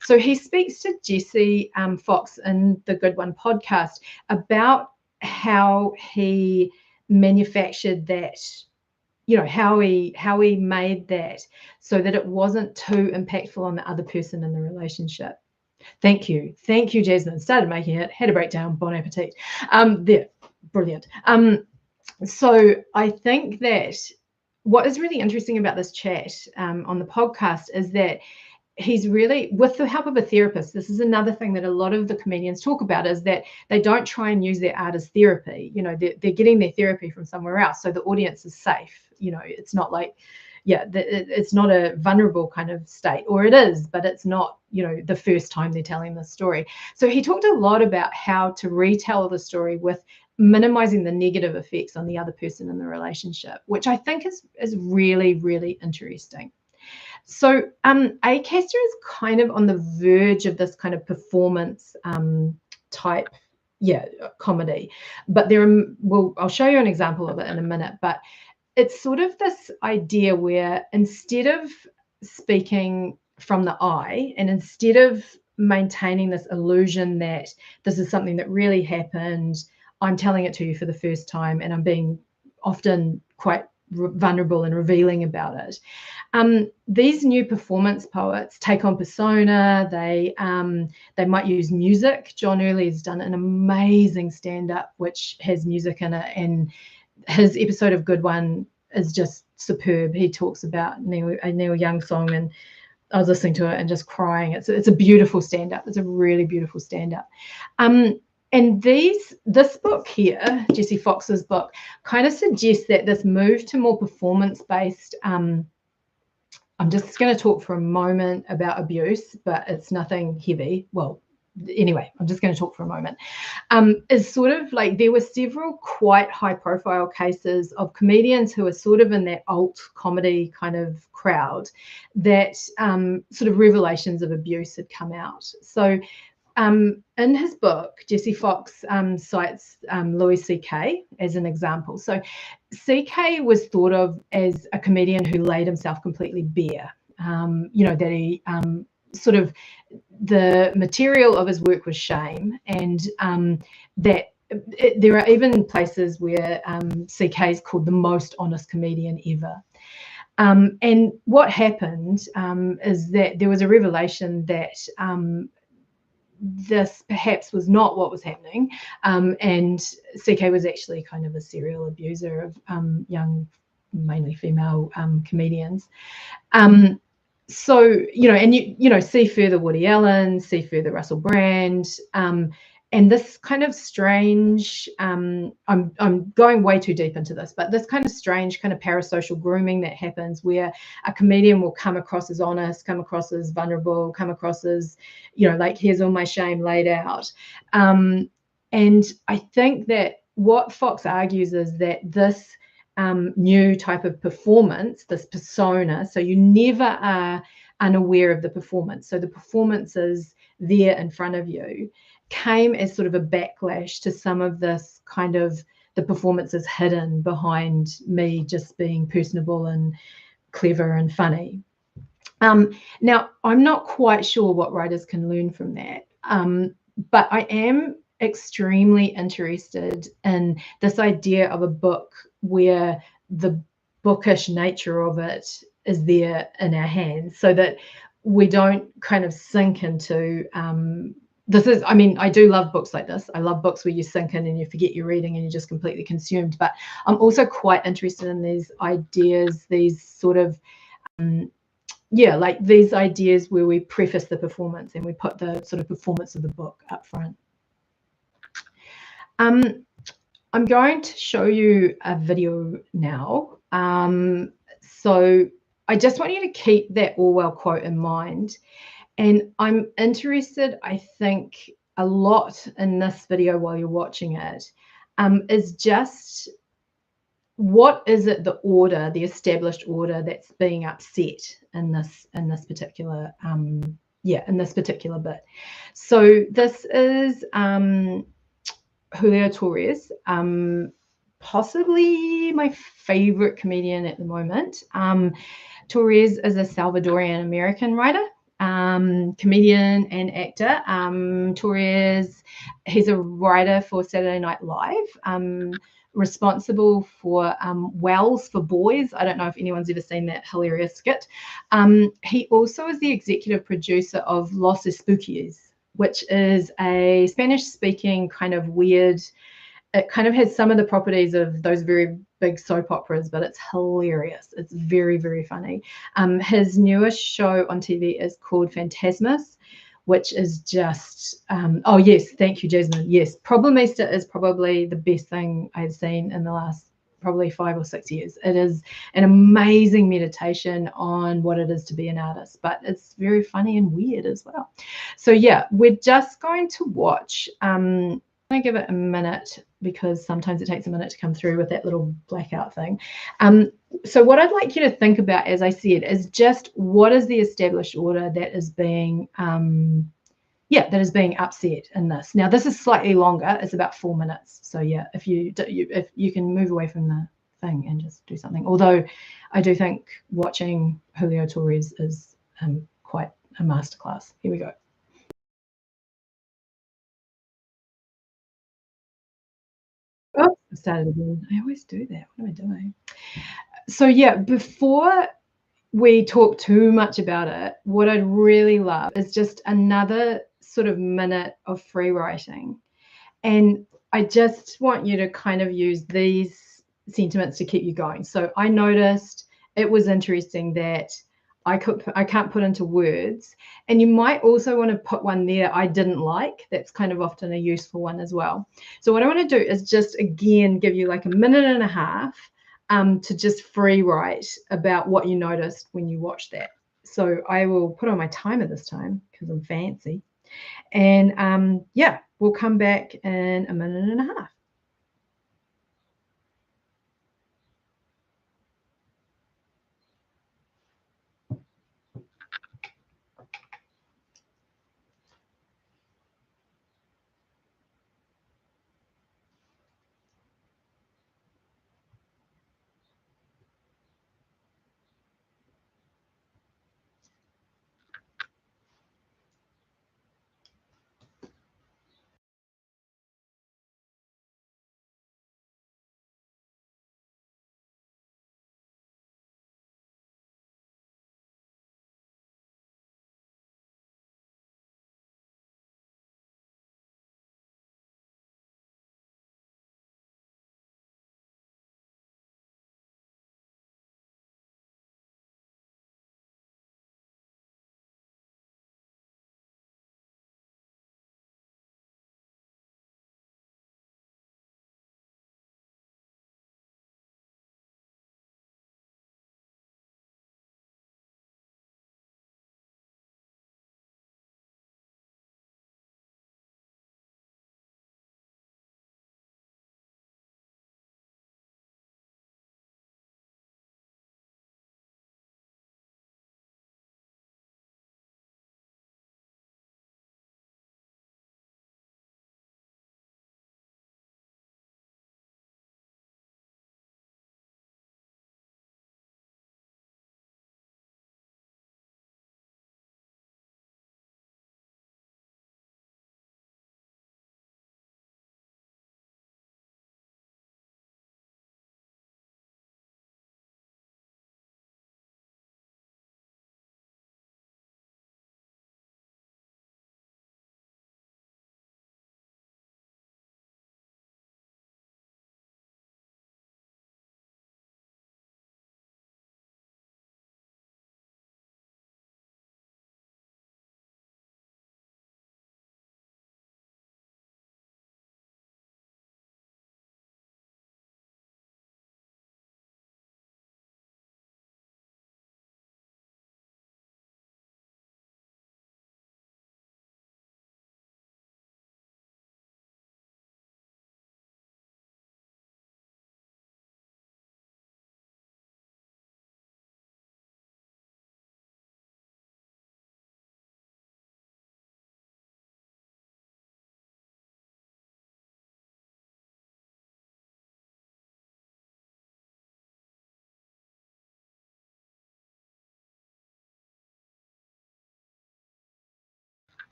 So he speaks to Jessie Fox in the Good One podcast about how he manufactured that, you know, how he made that so that it wasn't too impactful on the other person in the relationship. Thank you, Jasmine. Started making it, had a breakdown. Bon appetit. There, brilliant. So I think that what is really interesting about this chat on the podcast is that he's really, with the help of a therapist, this is another thing that a lot of the comedians talk about, is that they don't try and use their art as therapy. You know, they're getting their therapy from somewhere else, so the audience is safe. You know, it's not like, it's not a vulnerable kind of state, or it is, but it's not, you know, the first time they're telling the story. So he talked a lot about how to retell the story with minimizing the negative effects on the other person in the relationship, which I think is really, really interesting. So Acaster is kind of on the verge of this kind of performance type comedy, but I'll show you an example of it in a minute, but it's sort of this idea where instead of speaking from the I, and instead of maintaining this illusion that this is something that really happened, I'm telling it to you for the first time, and I'm being often quite vulnerable and revealing about it. These new performance poets take on persona. They might use music. John Early has done an amazing stand-up which has music in it, and his episode of Good One is just superb. He talks about a Neil Young song, and I was listening to it and just crying. It's a beautiful stand-up. It's a really beautiful stand-up. And this book here, Jessie Fox's book, kind of suggests that this move to more performance-based I'm just going to talk for a moment about abuse, but it's nothing heavy. Well, anyway, I'm just going to talk for a moment. Is sort of like there were several quite high profile cases of comedians who are sort of in that alt comedy kind of crowd that sort of revelations of abuse had come out. So in his book, Jesse Fox cites Louis C.K. as an example. So C.K. was thought of as a comedian who laid himself completely bare, that he sort of the material of his work was shame, and that there are even places where CK is called the most honest comedian ever. And what happened is that there was a revelation that this perhaps was not what was happening, and CK was actually kind of a serial abuser of young, mainly female comedians. So, and you see further Woody Allen, see further Russell Brand, and this kind of strange, I'm going way too deep into this, but this kind of strange kind of parasocial grooming that happens where a comedian will come across as honest, come across as vulnerable, come across as, like, here's all my shame laid out. And I think that what Fox argues is that this new type of performance, this persona, so you never are unaware of the performance. So the performance is there in front of you, came as sort of a backlash to some of this kind of the performance is hidden behind me just being personable and clever and funny. Now, I'm not quite sure what writers can learn from that, but I am extremely interested in this idea of a book where the bookish nature of it is there in our hands, so that we don't kind of sink into I do love books like this. I love books where you sink in and you forget you're reading and you're just completely consumed. But I'm also quite interested in these ideas, these sort of like these ideas where we preface the performance and we put the sort of performance of the book up front. I'm going to show you a video now. So I just want you to keep that Orwell quote in mind. And I'm interested, I think, a lot in this video while you're watching it, is just what is it, the order, the established order that's being upset in this particular in this particular bit. So this is Julio TORRES, possibly my favorite comedian at the moment. TORRES is a Salvadorian American writer, comedian and actor. TORRES, he's a writer for Saturday Night Live, responsible for Wells for Boys. I don't know if anyone's ever seen that hilarious skit. He also is the executive producer of Los Espookys, which is a Spanish-speaking kind of weird, it kind of has some of the properties of those very big soap operas, but it's hilarious. It's very, very funny. His newest show on TV is called Fantasmas, which is just, oh yes, thank you, Jasmine. Yes, Problemista is probably the best thing I've seen in the last probably 5 or 6 years. It is an amazing meditation on what it is to be an artist, but it's very funny and weird as well. So yeah, we're just going to watch, I'm going to give it a minute because sometimes it takes a minute to come through with that little blackout thing. So what I'd like you to think about, as I said, is just what is the established order that is being, that is being upset in this. Now this is slightly longer; it's about 4 minutes. So yeah, if you can move away from the thing and just do something. Although I do think watching Julio TORRES is quite a masterclass. Here we go. Oh, I started again. I always do that. What am I doing? So yeah, before we talk too much about it, what I'd really love is just another sort of minute of free writing. And I just want you to kind of use these sentiments to keep you going. So I noticed it was interesting that I can't put into words. And you might also want to put one there I didn't like. That's kind of often a useful one as well. So what I want to do is just, again, give you like a minute and a half to just free write about what you noticed when you watched that. So I will put on my timer this time because I'm fancy. And yeah, we'll come back in a minute and a half.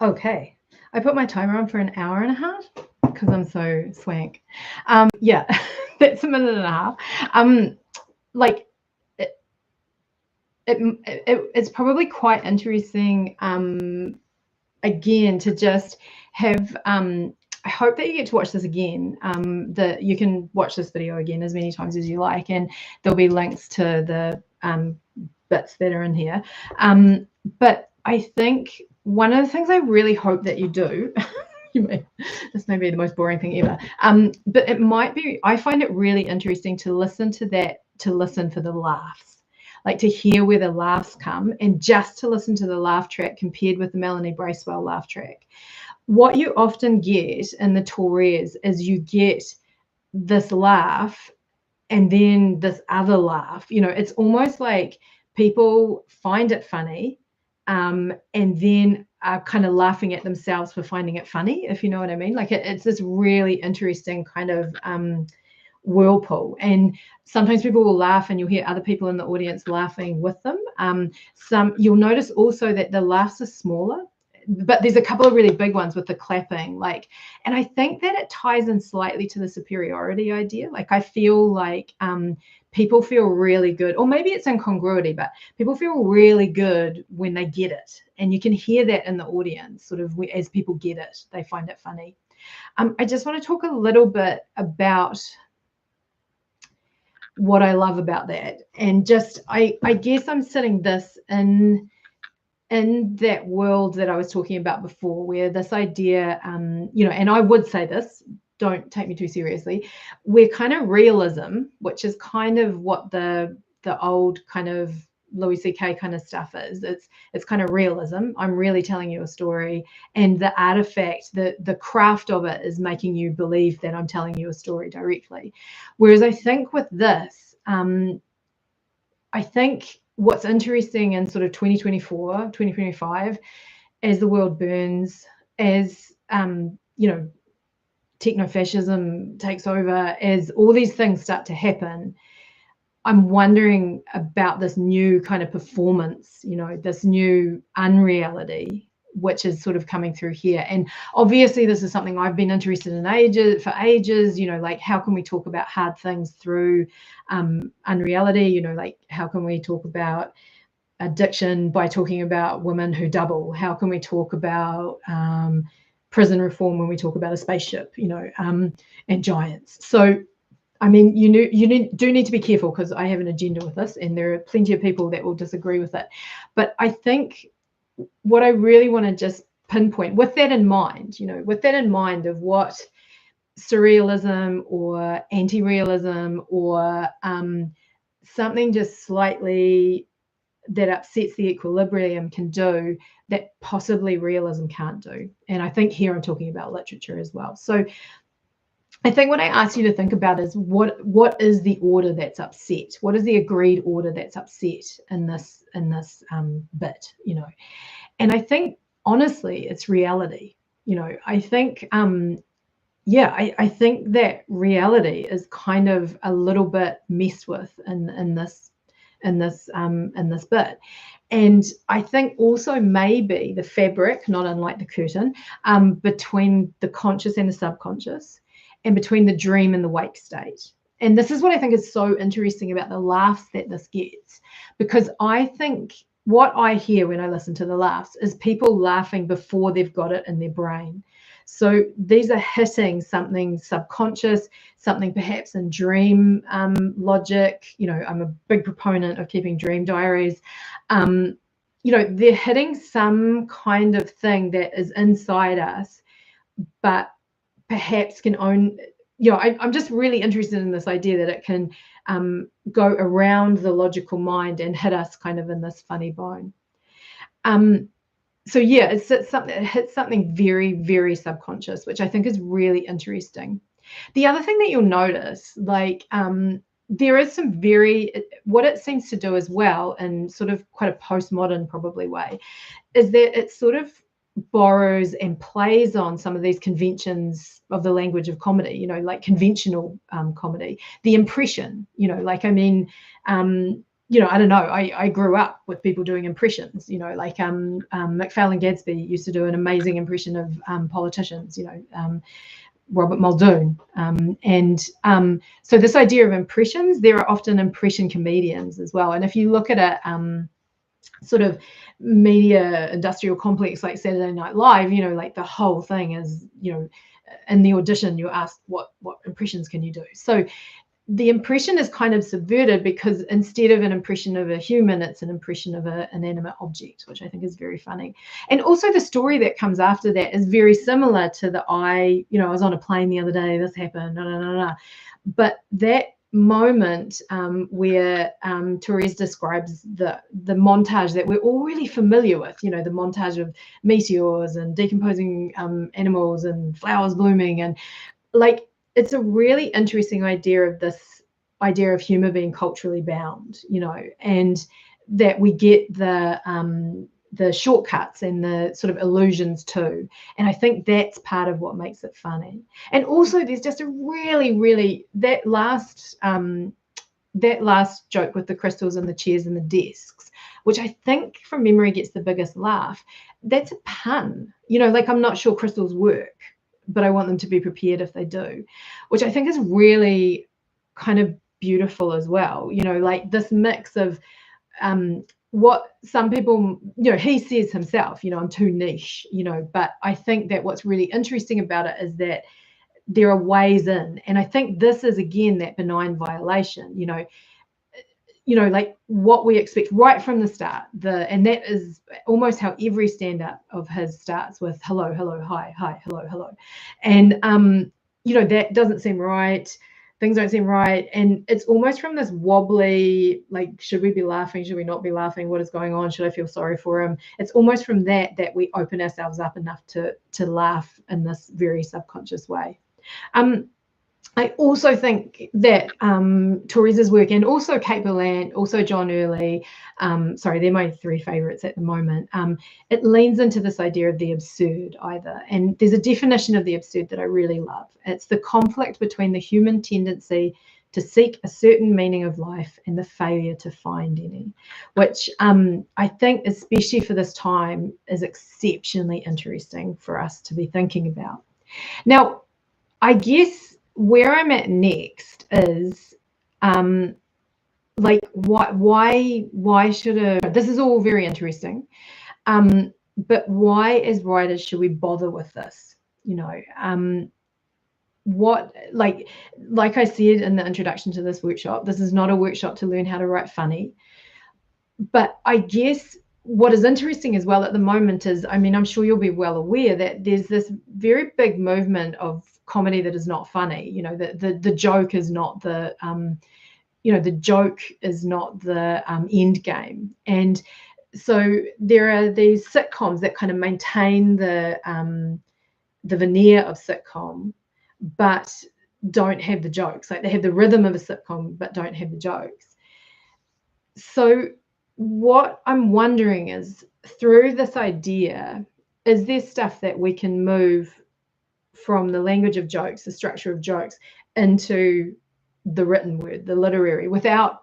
Okay, I put my timer on for an hour and a half because I'm so swank. Yeah, that's a minute and a half. Like it's probably quite interesting. Again, to just have. I hope that you get to watch this again. That you can watch this video again as many times as you like, and there'll be links to the bits that are in here. But I think one of the things I really hope that you do, this may be the most boring thing ever, but it might be, I find it really interesting to listen to that, to listen for the laughs, like to hear where the laughs come, and just to listen to the laugh track compared with the Melanie Bracewell laugh track. What you often get in the TORRES is you get this laugh and then this other laugh. It's almost like people find it funny and then are kind of laughing at themselves for finding it funny, if you know what I mean. Like it's this really interesting kind of whirlpool, and sometimes people will laugh and you'll hear other people in the audience laughing with them. You'll notice also that the laughs are smaller, but there's a couple of really big ones with the clapping, and I think that it ties in slightly to the superiority idea. Like I feel like people feel really good, or maybe it's incongruity, but people feel really good when they get it, and you can hear that in the audience, sort of as people get it, they find it funny. I just want to talk a little bit about what I love about that, and just I guess I'm sitting this in in that world that I was talking about before, where this idea, you know, and I would say this, don't take me too seriously, where kind of realism, which is kind of what the old kind of Louis C.K. kind of stuff is. It's kind of realism. I'm really telling you a story, and the artifact, the craft of it is making you believe that I'm telling you a story directly. Whereas I think with this, I think what's interesting in sort of 2024, 2025, as the world burns, as you know, techno-fascism takes over, as all these things start to happen, I'm wondering about this new kind of performance, you know, this new unreality, which is sort of coming through here. And obviously this is something I've been interested in for ages, you know, like how can we talk about hard things through unreality, you know, like how can we talk about addiction by talking about women who double? How can we talk about prison reform when we talk about a spaceship, you know, and giants? So I mean, you do need to be careful, because I have an agenda with this, and there are plenty of people that will disagree with it. But I think what I really want to just pinpoint, with that in mind, you know, with that in mind of what surrealism or anti-realism or something just slightly that upsets the equilibrium can do, that possibly realism can't do. And I think here I'm talking about literature as well. So I think what I ask you to think about is what is the order that's upset? What is the agreed order that's upset in this bit, you know? And I think honestly, it's reality. You know, I think I think that reality is kind of a little bit messed with in this bit. And I think also maybe the fabric, not unlike the curtain, between the conscious and the subconscious, and between the dream and the wake state. And this is what I think is so interesting about the laughs that this gets, because I think what I hear when I listen to the laughs is people laughing before they've got it in their brain. So these are hitting something subconscious, something perhaps in dream logic. You know, I'm a big proponent of keeping dream diaries. You know, they're hitting some kind of thing that is inside us, but perhaps can own, you know, I'm just really interested in this idea that it can go around the logical mind and hit us kind of in this funny bone. So yeah, it hits something very, very subconscious, which I think is really interesting. The other thing that you'll notice, like there is some what it seems to do as well, in sort of quite a postmodern probably way, is that it sort of borrows and plays on some of these conventions of the language of comedy, you know, like conventional comedy, the impression, you know, like, I mean, you know, I don't know, I grew up with people doing impressions, you know, like McFarlane Gadsby used to do an amazing impression of politicians, you know, Robert Muldoon. So this idea of impressions, there are often impression comedians as well. And if you look at a sort of media industrial complex like Saturday Night Live, you know, like the whole thing is, you know, in the audition you're asked what impressions can you do. So the impression is kind of subverted, because instead of an impression of a human, it's an impression of an inanimate object, which I think is very funny. And also the story that comes after that is very similar to I was on a plane the other day, this happened, but that moment where TORRES describes the montage that we're all really familiar with, you know, the montage of meteors and decomposing animals and flowers blooming, and like, it's a really interesting idea of this idea of humor being culturally bound, you know, and that we get the shortcuts and the sort of illusions too. And I think that's part of what makes it funny. And also there's just a really that last joke with the crystals and the chairs and the desks, which I think from memory gets the biggest laugh. That's a pun, you know, like, I'm not sure crystals work, but I want them to be prepared if they do, which I think is really kind of beautiful as well. You know, like this mix of what some people, you know, he says himself, you know, I'm too niche, you know, but I think that what's really interesting about it is that there are ways in. And I think this is, again, that benign violation, you know, you know, like what we expect right from the start. And that is almost how every stand-up of his starts, with hello, hello, hi, hi, hello, hello. And you know, that doesn't seem right. Things don't seem right. And it's almost from this wobbly, like, should we be laughing? Should we not be laughing? What is going on? Should I feel sorry for him? It's almost from that we open ourselves up enough to laugh in this very subconscious way. I also think that TORRES' work, and also Kate Berlant, also John Early, sorry, they're my three favourites at the moment, it leans into this idea of the absurd either. And there's a definition of the absurd that I really love. It's the conflict between the human tendency to seek a certain meaning of life and the failure to find any, which I think, especially for this time, is exceptionally interesting for us to be thinking about. Now, I guess where I'm at next is like, why should this is all very interesting, but why as writers should we bother with this? You know, what, like I said in the introduction to this workshop, this is not a workshop to learn how to write funny. But I guess what is interesting as well at the moment is, I mean, I'm sure you'll be well aware that there's this very big movement of comedy that is not funny. You know, the joke is not the you know, the joke is not the end game. And so there are these sitcoms that kind of maintain the veneer of sitcom, but don't have the jokes. Like, they have the rhythm of a sitcom but don't have the jokes. So what I'm wondering is, through this idea, is there stuff that we can move from the language of jokes, the structure of jokes, into the written word, the literary, without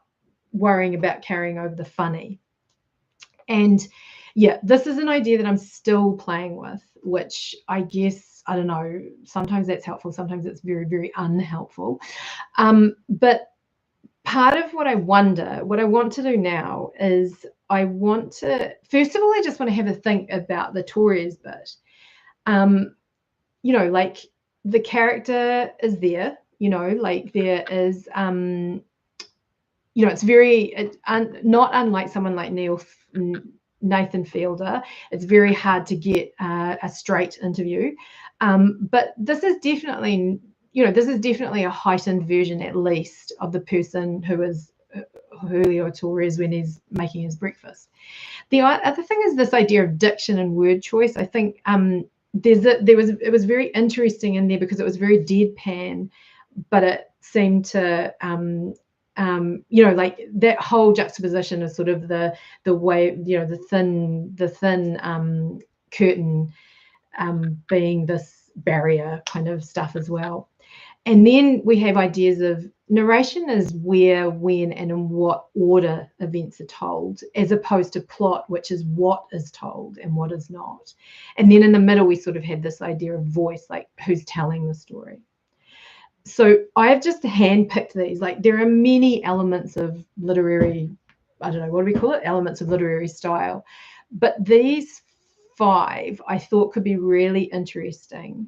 worrying about carrying over the funny? And yeah, this is an idea that I'm still playing with, which I guess, I don't know, sometimes that's helpful, sometimes it's very, very unhelpful. But part of what I want to do now is, I want to, first of all, I just want to have a think about the TORRES bit. You know, like, the character is there, you know, like there is, you know, it's very, not unlike someone like Nathan Fielder. It's very hard to get a straight interview. But this is definitely, you know, this is definitely a heightened version, at least, of the person who is Julio TORRES when he's making his breakfast. The other thing is this idea of diction and word choice. I think it was very interesting in there because it was very deadpan, but it seemed to you know, like, that whole juxtaposition of sort of the way, you know, the thin curtain being this barrier kind of stuff as well. And then we have ideas of narration as where, when, and in what order events are told, as opposed to plot, which is what is told and what is not. And then in the middle, we sort of have this idea of voice, like who's telling the story. So I've just handpicked these. Like, there are many elements of literary, I don't know, what do we call it? Elements of literary style. But these 5 I thought could be really interesting.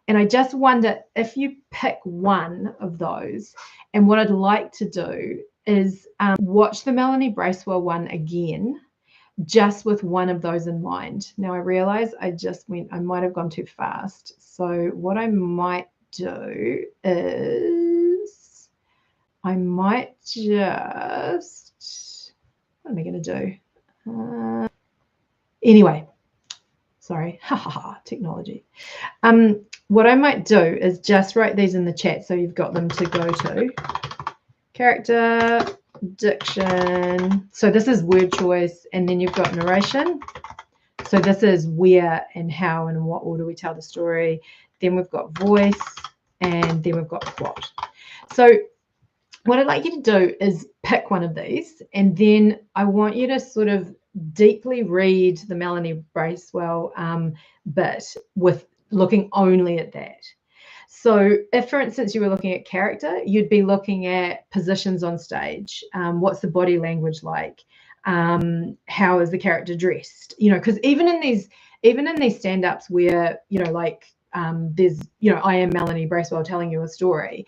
And I just wonder if you pick one of those, and what I'd like to do is watch the Melanie Bracewell one again, just with one of those in mind. Now, I realize I might have gone too fast. So what I might do is, I might just, what am I going to do? Anyway, sorry, technology. What I might do is just write these in the chat so you've got them to go to. Character, diction. So this is word choice, and then you've got narration. So this is where and how and in what order we tell the story. Then we've got voice, and then we've got plot. So what I'd like you to do is pick one of these, and then I want you to sort of deeply read the Melanie Bracewell bit with looking only at that. So if, for instance, you were looking at character, you'd be looking at positions on stage. What's the body language like? How is the character dressed? You know, because even in these stand-ups where, you know, like there's, you know, I am Melanie Bracewell telling you a story,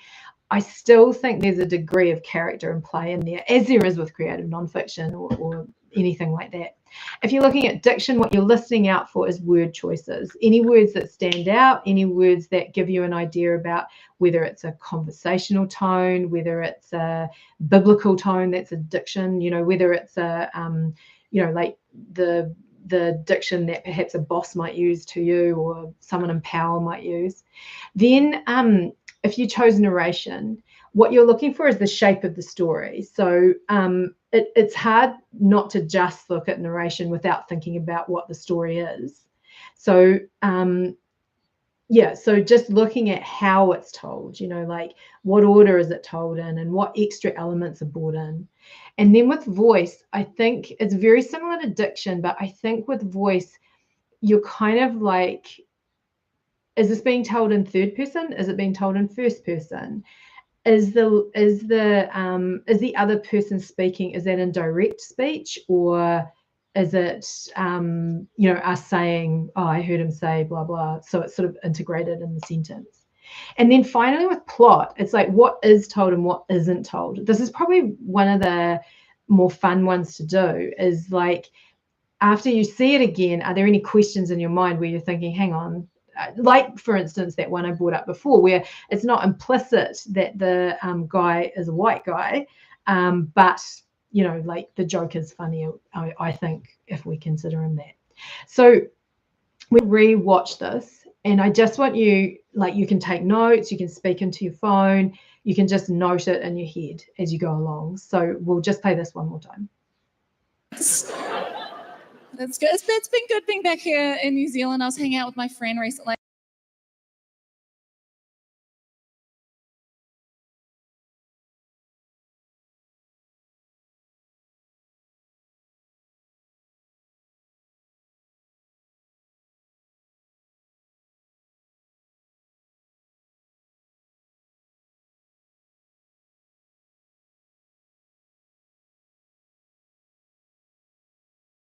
I still think there's a degree of character and play in there, as there is with creative nonfiction or anything like that. If you're looking at diction, what you're listening out for is word choices. Any words that stand out, any words that give you an idea about whether it's a conversational tone, whether it's a biblical tone, that's a diction, you know, whether it's a, you know, like the diction that perhaps a boss might use to you or someone in power might use. Then if you chose narration, what you're looking for is the shape of the story. So it's hard not to just look at narration without thinking about what the story is. So yeah, so just looking at how it's told, you know, like what order is it told in and what extra elements are brought in. And then with voice, I think it's very similar to diction, but I think with voice, you're kind of like, is this being told in third person? Is it being told in first person? Is the other person speaking, is that in direct speech, or is it you know, us saying, oh, I heard him say blah blah, so it's sort of integrated in the sentence. And then finally with plot, it's like what is told and what isn't told. This is probably one of the more fun ones to do, is like after you see it again, are there any questions in your mind where you're thinking, hang on, like for instance that one I brought up before, where it's not implicit that the guy is a white guy, but you know, like the joke is funny, I think, if we consider him that. So we re-watch this, and I just want you, like, you can take notes, you can speak into your phone, you can just note it in your head as you go along. So we'll just play this one more time. That's good. It's been good being back here in New Zealand. I was hanging out with my friend recently.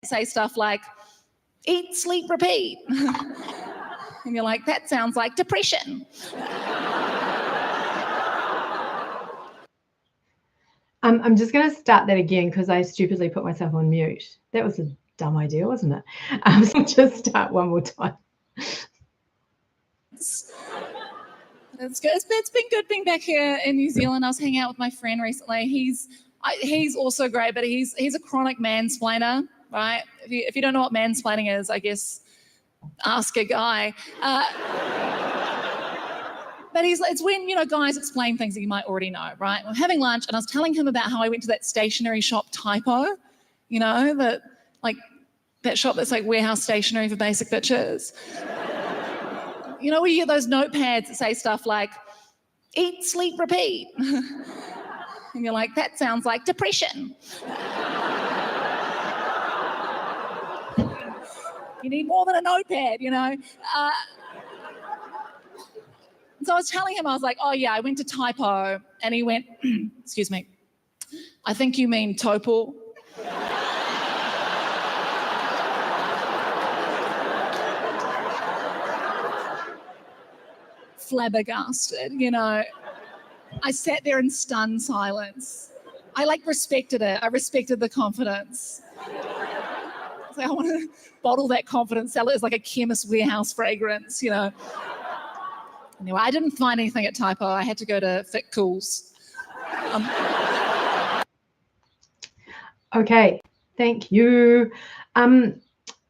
Say stuff like, eat, sleep, repeat. And you're like, that sounds like depression. I'm just going to start that again because I stupidly put myself on mute. That was a dumb idea, wasn't it? So just start one more time. It's good. It's been good being back here in New Zealand. I was hanging out with my friend recently. He's also great, but he's a chronic mansplainer, right? If you don't know what mansplaining is, I guess ask a guy. But it's when, you know, guys explain things that you might already know, right? We're having lunch and I was telling him about how I went to that stationery shop Typo, you know, that shop that's like warehouse stationery for basic bitches. You know, where you get those notepads that say stuff like, eat, sleep, repeat. And you're like, that sounds like depression. You need more than a notepad, you know. So I was telling him, I was like, oh yeah, I went to Typo. And he went, excuse me, I think you mean Topol. Flabbergasted, you know. I sat there in stunned silence. I respected it. I respected the confidence. So I want to bottle that confidence, sell it as like a chemist warehouse fragrance, you know. Anyway, I didn't find anything at Typo. I had to go to Fit Cools. Okay, thank you.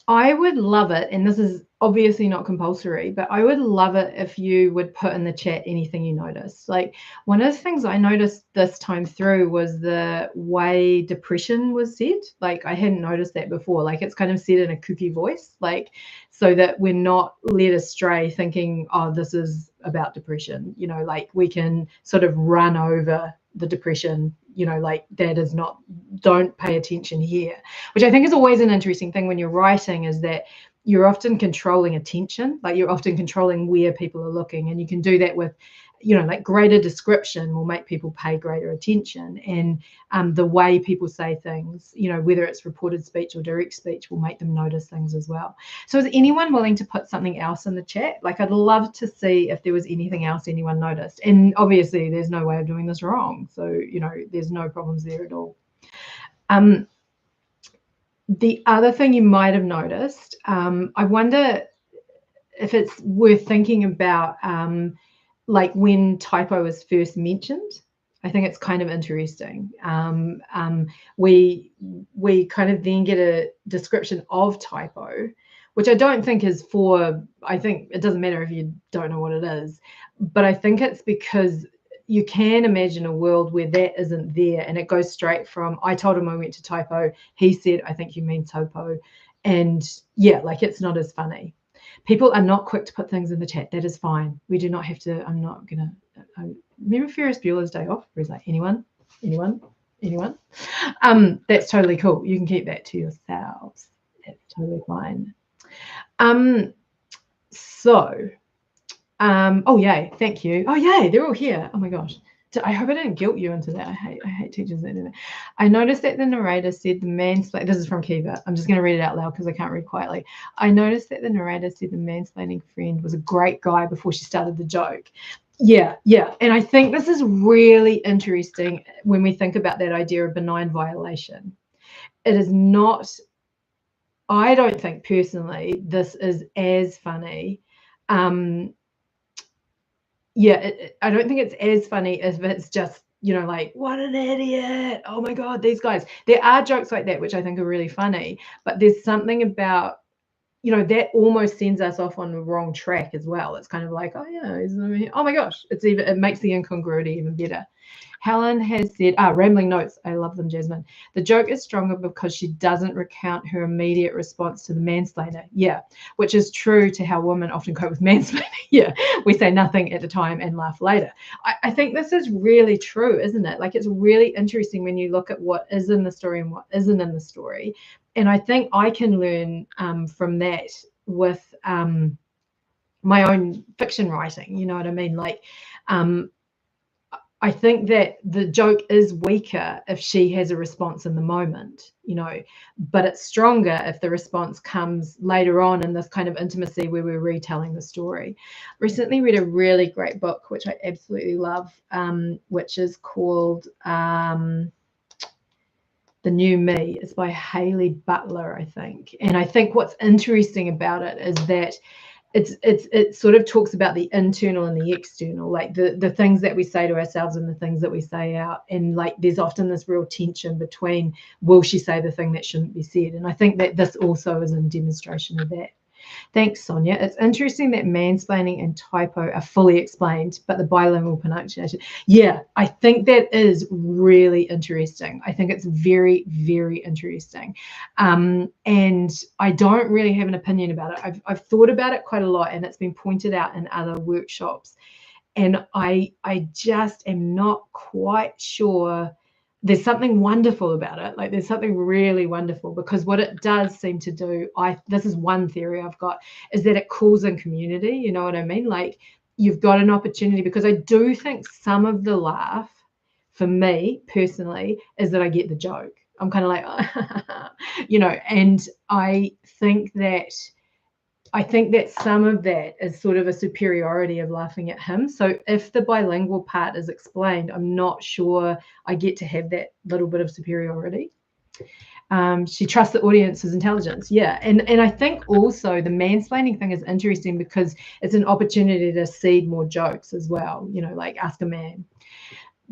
I would love it, and this is obviously not compulsory, but I would love it if you would put in the chat anything you noticed. Like one of the things I noticed this time through was the way depression was said. Like I hadn't noticed that before. Like it's kind of said in a kooky voice, like so that we're not led astray thinking, oh, this is about depression. You know, like we can sort of run over the depression, you know, like that is not, don't pay attention here, which I think is always an interesting thing when you're writing, is that you're often controlling attention, like you're often controlling where people are looking, and you can do that with, you know, like greater description will make people pay greater attention, and the way people say things, you know, whether it's reported speech or direct speech, will make them notice things as well. So is anyone willing to put something else in the chat? Like, I'd love to see if there was anything else anyone noticed. And obviously there's no way of doing this wrong, so, you know, there's no problems there at all. The other thing you might have noticed, I wonder if it's worth thinking about, like when typo is first mentioned. I think it's kind of interesting. We kind of then get a description of typo, which I don't think is I think it doesn't matter if you don't know what it is, but I think it's because you can imagine a world where that isn't there, and it goes straight from, I told him I went to typo, he said, I think you mean topo. And yeah, like, it's not as funny. People are not quick to put things in the chat. That is fine. We do not have to. I'm not going to. Remember Ferris Bueller's Day Off? Where he's like, anyone? That's totally cool. You can keep that to yourselves. That's totally fine. Oh, yay. Thank you. Oh, yay. They're all here. Oh, my gosh. I hope I didn't guilt you into that. I hate teachers that do that. I noticed that the narrator said the mansplaining. This is from Kiva. I'm just going to read it out loud because I can't read quietly. I noticed that the narrator said the mansplaining friend was a great guy before she started the joke. Yeah. And I think this is really interesting when we think about that idea of benign violation. It is not, I don't think personally this is as funny. I don't think it's as funny as if it's just, you know, like, what an idiot. Oh my God, these guys. There are jokes like that, which I think are really funny, but there's something about, you know, that almost sends us off on the wrong track as well. It's kind of like, oh yeah, oh my gosh, it makes the incongruity even better. Helen has said, rambling notes. I love them, Jasmine. The joke is stronger because she doesn't recount her immediate response to the mansplainer. Yeah, which is true to how women often cope with mansplaining. Yeah, we say nothing at the time and laugh later. I think this is really true, isn't it? Like, it's really interesting when you look at what is in the story and what isn't in the story. And I think I can learn from that with my own fiction writing. You know what I mean? Like, I think that the joke is weaker if she has a response in the moment, you know, but it's stronger if the response comes later on in this kind of intimacy where we're retelling the story. Recently read a really great book, which I absolutely love, which is called The New Me. It's by Hayley Butler, I think. And I think what's interesting about it is that it sort of talks about the internal and the external, like the things that we say to ourselves and the things that we say out. And like, there's often this real tension between, will she say the thing that shouldn't be said? And I think that this also is a demonstration of that. Thanks, Sonia. It's interesting that mansplaining and typo are fully explained, but the bilingual pronunciation. Yeah, I think that is really interesting. I think it's very, very interesting. And I don't really have an opinion about it. I've thought about it quite a lot, and it's been pointed out in other workshops. And I just am not quite sure. There's something wonderful about it. Like, there's something really wonderful, because what it does seem to do, this is one theory I've got, is that it calls in community. You know what I mean? Like, you've got an opportunity, because I do think some of the laugh for me personally is that I get the joke. I'm kind of like, you know, and I think that some of that is sort of a superiority of laughing at him. So if the bilingual part is explained, I'm not sure I get to have that little bit of superiority. She trusts the audience's intelligence. Yeah. And I think also the mansplaining thing is interesting because it's an opportunity to seed more jokes as well, you know, like Ask a Man.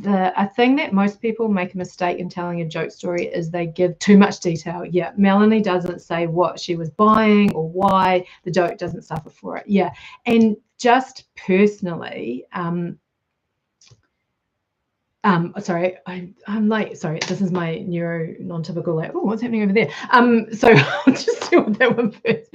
A thing that most people make a mistake in telling a joke story is they give too much detail. Yeah, Melanie doesn't say what she was buying or why. The joke doesn't suffer for it. Yeah, and just personally, sorry, I'm like, sorry, this is my neuro non-typical, like, oh, what's happening over there? So I'll just do that one first.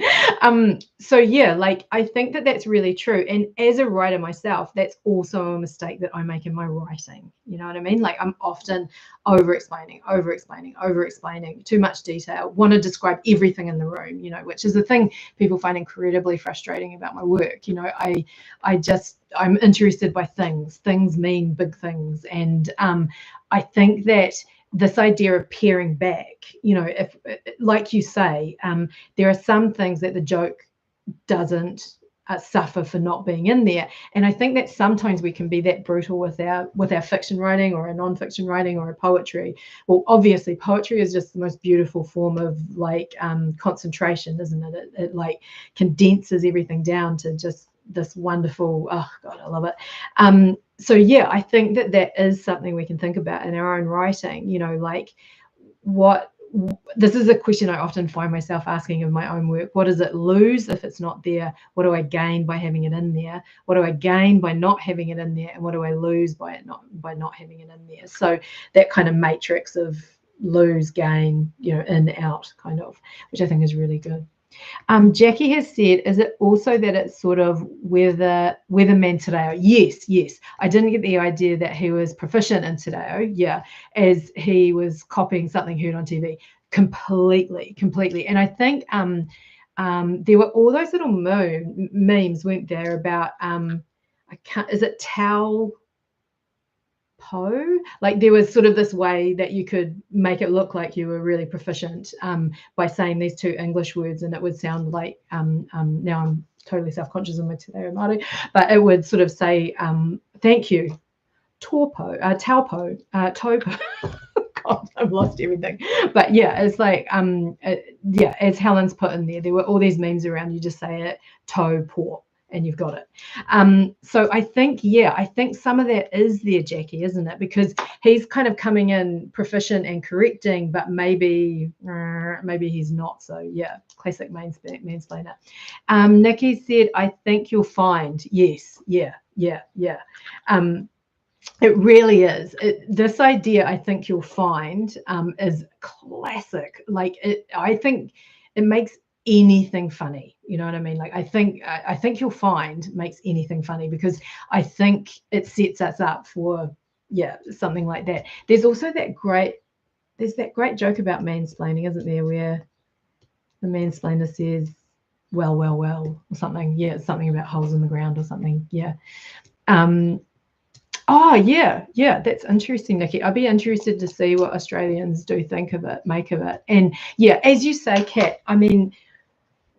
So yeah, like, I think that that's really true. And as a writer myself, that's also a mistake that I make in my writing. You know what I mean? Like, I'm often over-explaining, too much detail, want to describe everything in the room, you know, which is the thing people find incredibly frustrating about my work. You know, I just I'm interested by things. Things mean big things, and I think that this idea of peering back, you know, if, like you say, there are some things that the joke doesn't suffer for not being in there, and I think that sometimes we can be that brutal with our fiction writing or a non-fiction writing or a poetry. Well, obviously poetry is just the most beautiful form of like concentration, isn't it? It like condenses everything down to just this wonderful, oh god, I love it. So yeah, I think that that is something we can think about in our own writing, you know, like this is a question I often find myself asking in my own work. What does it lose if it's not there? What do I gain by having it in there? What do I gain by not having it in there? And what do I lose by not having it in there? So that kind of matrix of lose, gain, you know, in, out kind of, which I think is really good. Jackie has said, is it also that it's sort of weatherman Te Reo? Yes. I didn't get the idea that he was proficient in Te Reo, yeah, as he was copying something heard on TV. Completely. And I think there were all those little memes, weren't there, about is it Tau Po? Like there was sort of this way that you could make it look like you were really proficient by saying these two English words, and it would sound like now I'm totally self-conscious of my Te Reo Māori, but it would sort of say thank you, Taupo, Taupo. God, I've lost everything. But yeah, it's like yeah, as Helen's put in there were all these memes around. You just say it, toe, paw, and you've got it. So I think, yeah, I think some of that is there, Jackie, isn't it? Because he's kind of coming in proficient and correcting, but maybe he's not. So yeah, classic mansplainer. Nikki said, I think you'll find. Yes, yeah. It really is. This idea, I think you'll find, is classic. Like I think it makes anything funny. You know what I mean? Like I think you'll find makes anything funny, because I think it sets us up for something like that. There's also that great joke about mansplaining, isn't there, where the mansplainer says, well, or something. Yeah, it's something about holes in the ground or something. Yeah. Oh, yeah, that's interesting, Nikki. I'd be interested to see what Australians do think of it, make of it. And yeah, as you say, Kat, I mean,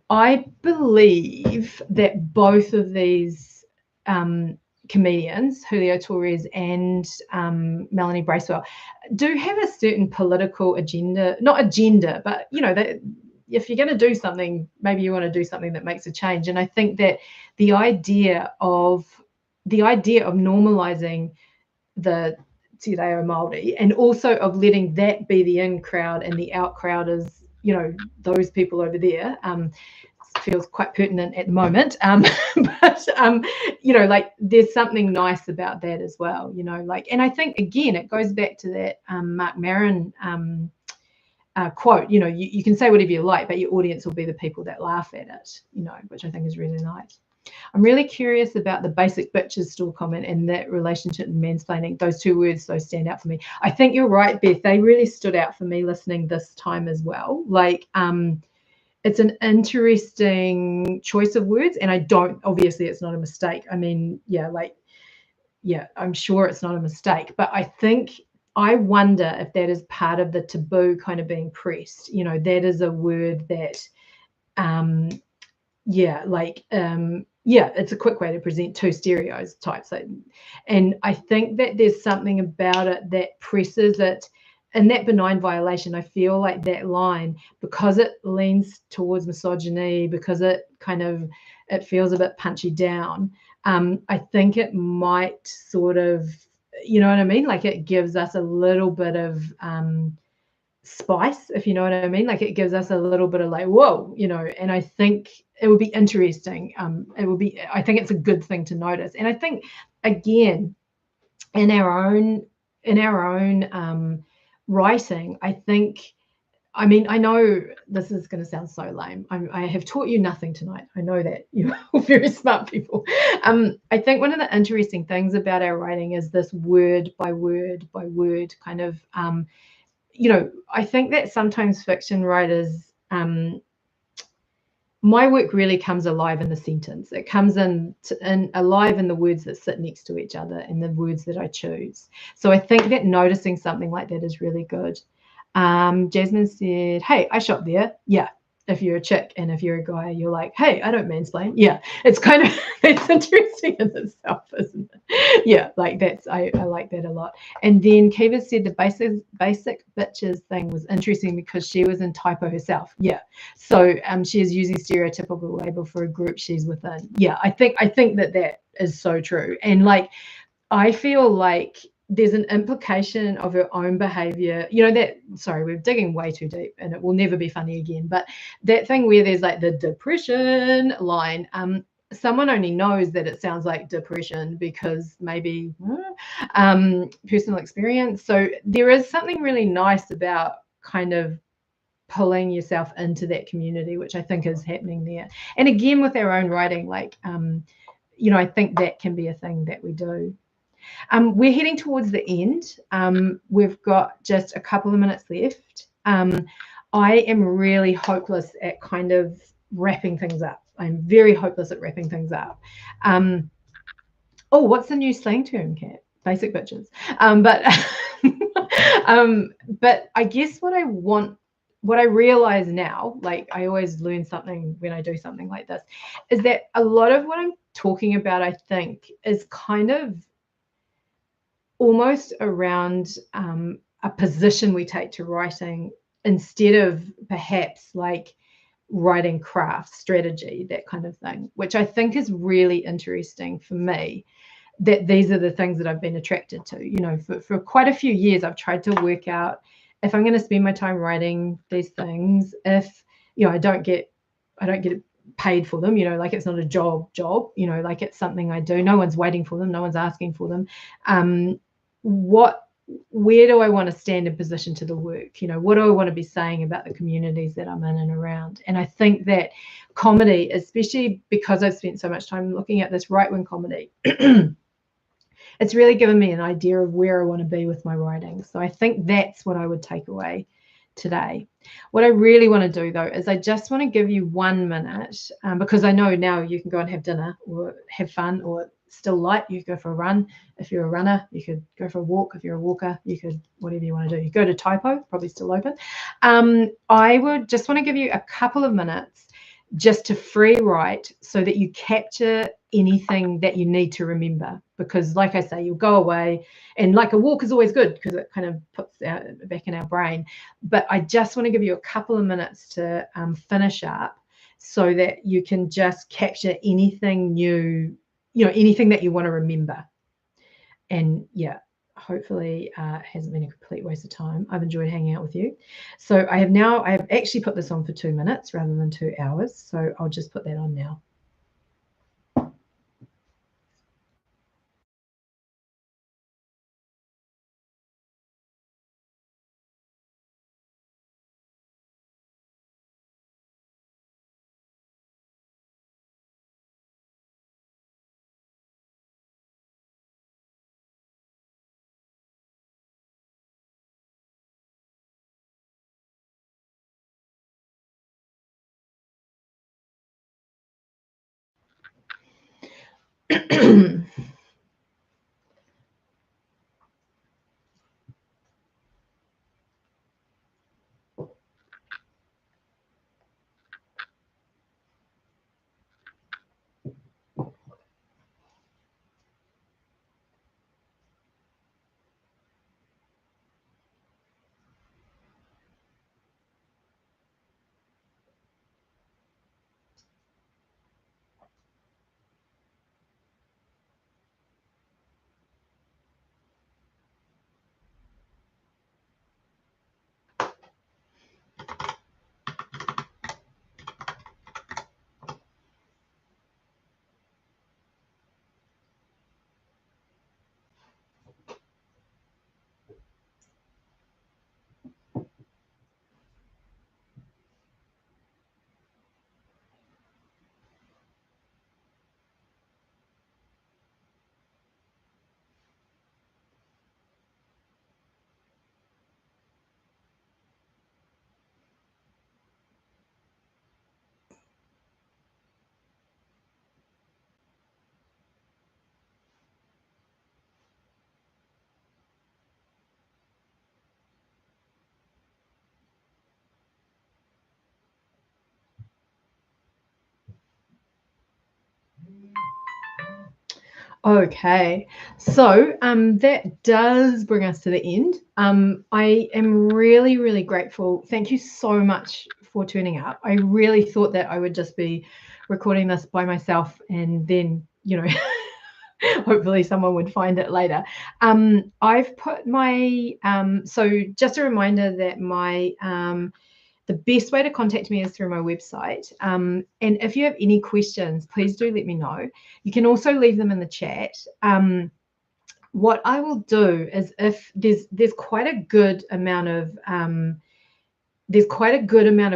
I believe that both of these comedians, Julio Torres and Melanie Bracewell, do have a certain political agenda, not agenda, but, you know, that if you're going to do something, maybe you want to do something that makes a change. And I think that the idea of normalizing the Te Reo Māori, and also of letting that be the in crowd and the out crowd is, you know, those people over there, feels quite pertinent at the moment. But you know, like there's something nice about that as well, you know, like, and I think again it goes back to that Mark Maron quote, you know, you can say whatever you like, but your audience will be the people that laugh at it, you know, which I think is really nice. I'm really curious about the basic bitches still comment and that relationship and mansplaining. Those two words, those stand out for me. I think you're right, Beth. They really stood out for me listening this time as well. Like, it's an interesting choice of words, and obviously it's not a mistake. I mean, I'm sure it's not a mistake, but I wonder if that is part of the taboo kind of being pressed. You know, that is a word that, it's a quick way to present two stereotypes. And I think that there's something about it that presses it. And that benign violation, I feel like that line, because it leans towards misogyny, because it feels a bit punchy down, I think it might sort of, you know what I mean? Like it gives us a little bit of spice, if you know what I mean. Like it gives us a little bit of like, whoa, you know, and I think it would be interesting. I think it's a good thing to notice. And I think, again, in our own writing, I know this is going to sound so lame. I have taught you nothing tonight. I know that you're very smart people. I think one of the interesting things about our writing is this word by word kind of, you know, I think that sometimes fiction writers my work really comes alive in the sentence. It comes in alive in the words that sit next to each other and the words that I choose. So I think that noticing something like that is really good. Jasmine said, hey, I shop there. Yeah. If you're a chick, and if you're a guy, you're like, hey, I don't mansplain. Yeah. It's kind of, it's interesting in itself, isn't it? Yeah. Like I like that a lot. And then Kiva said the basic bitches thing was interesting because she was in typo herself. Yeah. So she is using stereotypical label for a group she's within. Yeah. I think that is so true. And like, I feel like there's an implication of her own behavior, sorry, we're digging way too deep and it will never be funny again, but that thing where there's like the depression line, someone only knows that it sounds like depression because maybe personal experience. So there is something really nice about kind of pulling yourself into that community, which I think is happening there. And again, with our own writing, like, I think that can be a thing that we do. We're heading towards the end. We've got just a couple of minutes left. I am really hopeless at kind of wrapping things up. I'm very hopeless at wrapping things up. Oh, what's the new slang term, Kat? Basic bitches. But I guess what I realize now, like I always learn something when I do something like this, is that a lot of what I'm talking about, I think, is kind of almost around a position we take to writing instead of perhaps like writing craft strategy, that kind of thing, which I think is really interesting for me, that these are the things that I've been attracted to. For quite a few years, I've tried to work out if I'm going to spend my time writing these things, if, I don't get paid for them, like it's not a job, like it's something I do. No one's waiting for them. No one's asking for them. Where do I want to stand in position to the work? What do I want to be saying about the communities that I'm in and around? And I think that comedy, especially because I've spent so much time looking at this right-wing comedy, it's really given me an idea of where I want to be with my writing. So I think that's what I would take away today. What I really want to do, though, is I just want to give you 1 minute, because I know now you can go and have dinner or have fun, or still light, you go for a run. If you're a runner, you could go for a walk. If you're a walker, you could, whatever you want to do. You go to typo, probably still open. I would just want to give you a couple of minutes just to free write so that you capture anything that you need to remember, because like I say, you'll go away, and like a walk is always good because it kind of puts back in our brain, but I just want to give you a couple of minutes to finish up so that you can just capture anything new, anything that you want to remember. And yeah, hopefully it hasn't been a complete waste of time. I've enjoyed hanging out with you. So I have actually put this on for 2 minutes rather than 2 hours. So I'll just put that on now. Okay, so that does bring us to the end. I am really, really grateful. Thank you so much for tuning up. I really thought that I would just be recording this by myself and then, hopefully someone would find it later. I've put my, so just a reminder that my, the best way to contact me is through my website. And if you have any questions, please do let me know. You can also leave them in the chat. What I will do is, if there's quite a good amount of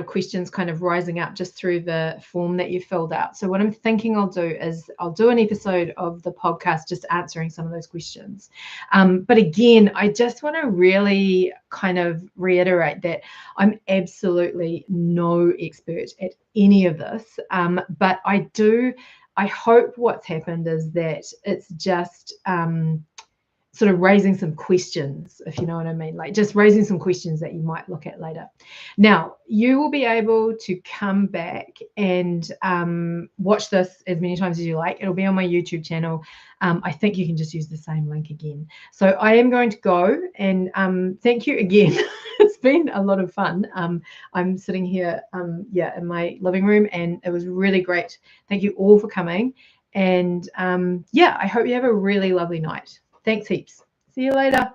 questions kind of rising up just through the form that you filled out. So what I'm thinking I'll do is I'll do an episode of the podcast just answering some of those questions. But again, I just want to really kind of reiterate that I'm absolutely no expert at any of this. But I hope what's happened is that it's just sort of raising some questions, if you know what I mean, like just raising some questions that you might look at later. Now, you will be able to come back and watch this as many times as you like. It'll be on my YouTube channel. I think you can just use the same link again. So I am going to go, and thank you again. It's been a lot of fun. I'm sitting here, in my living room, and it was really great. Thank you all for coming. And I hope you have a really lovely night. Thanks heaps. See you later.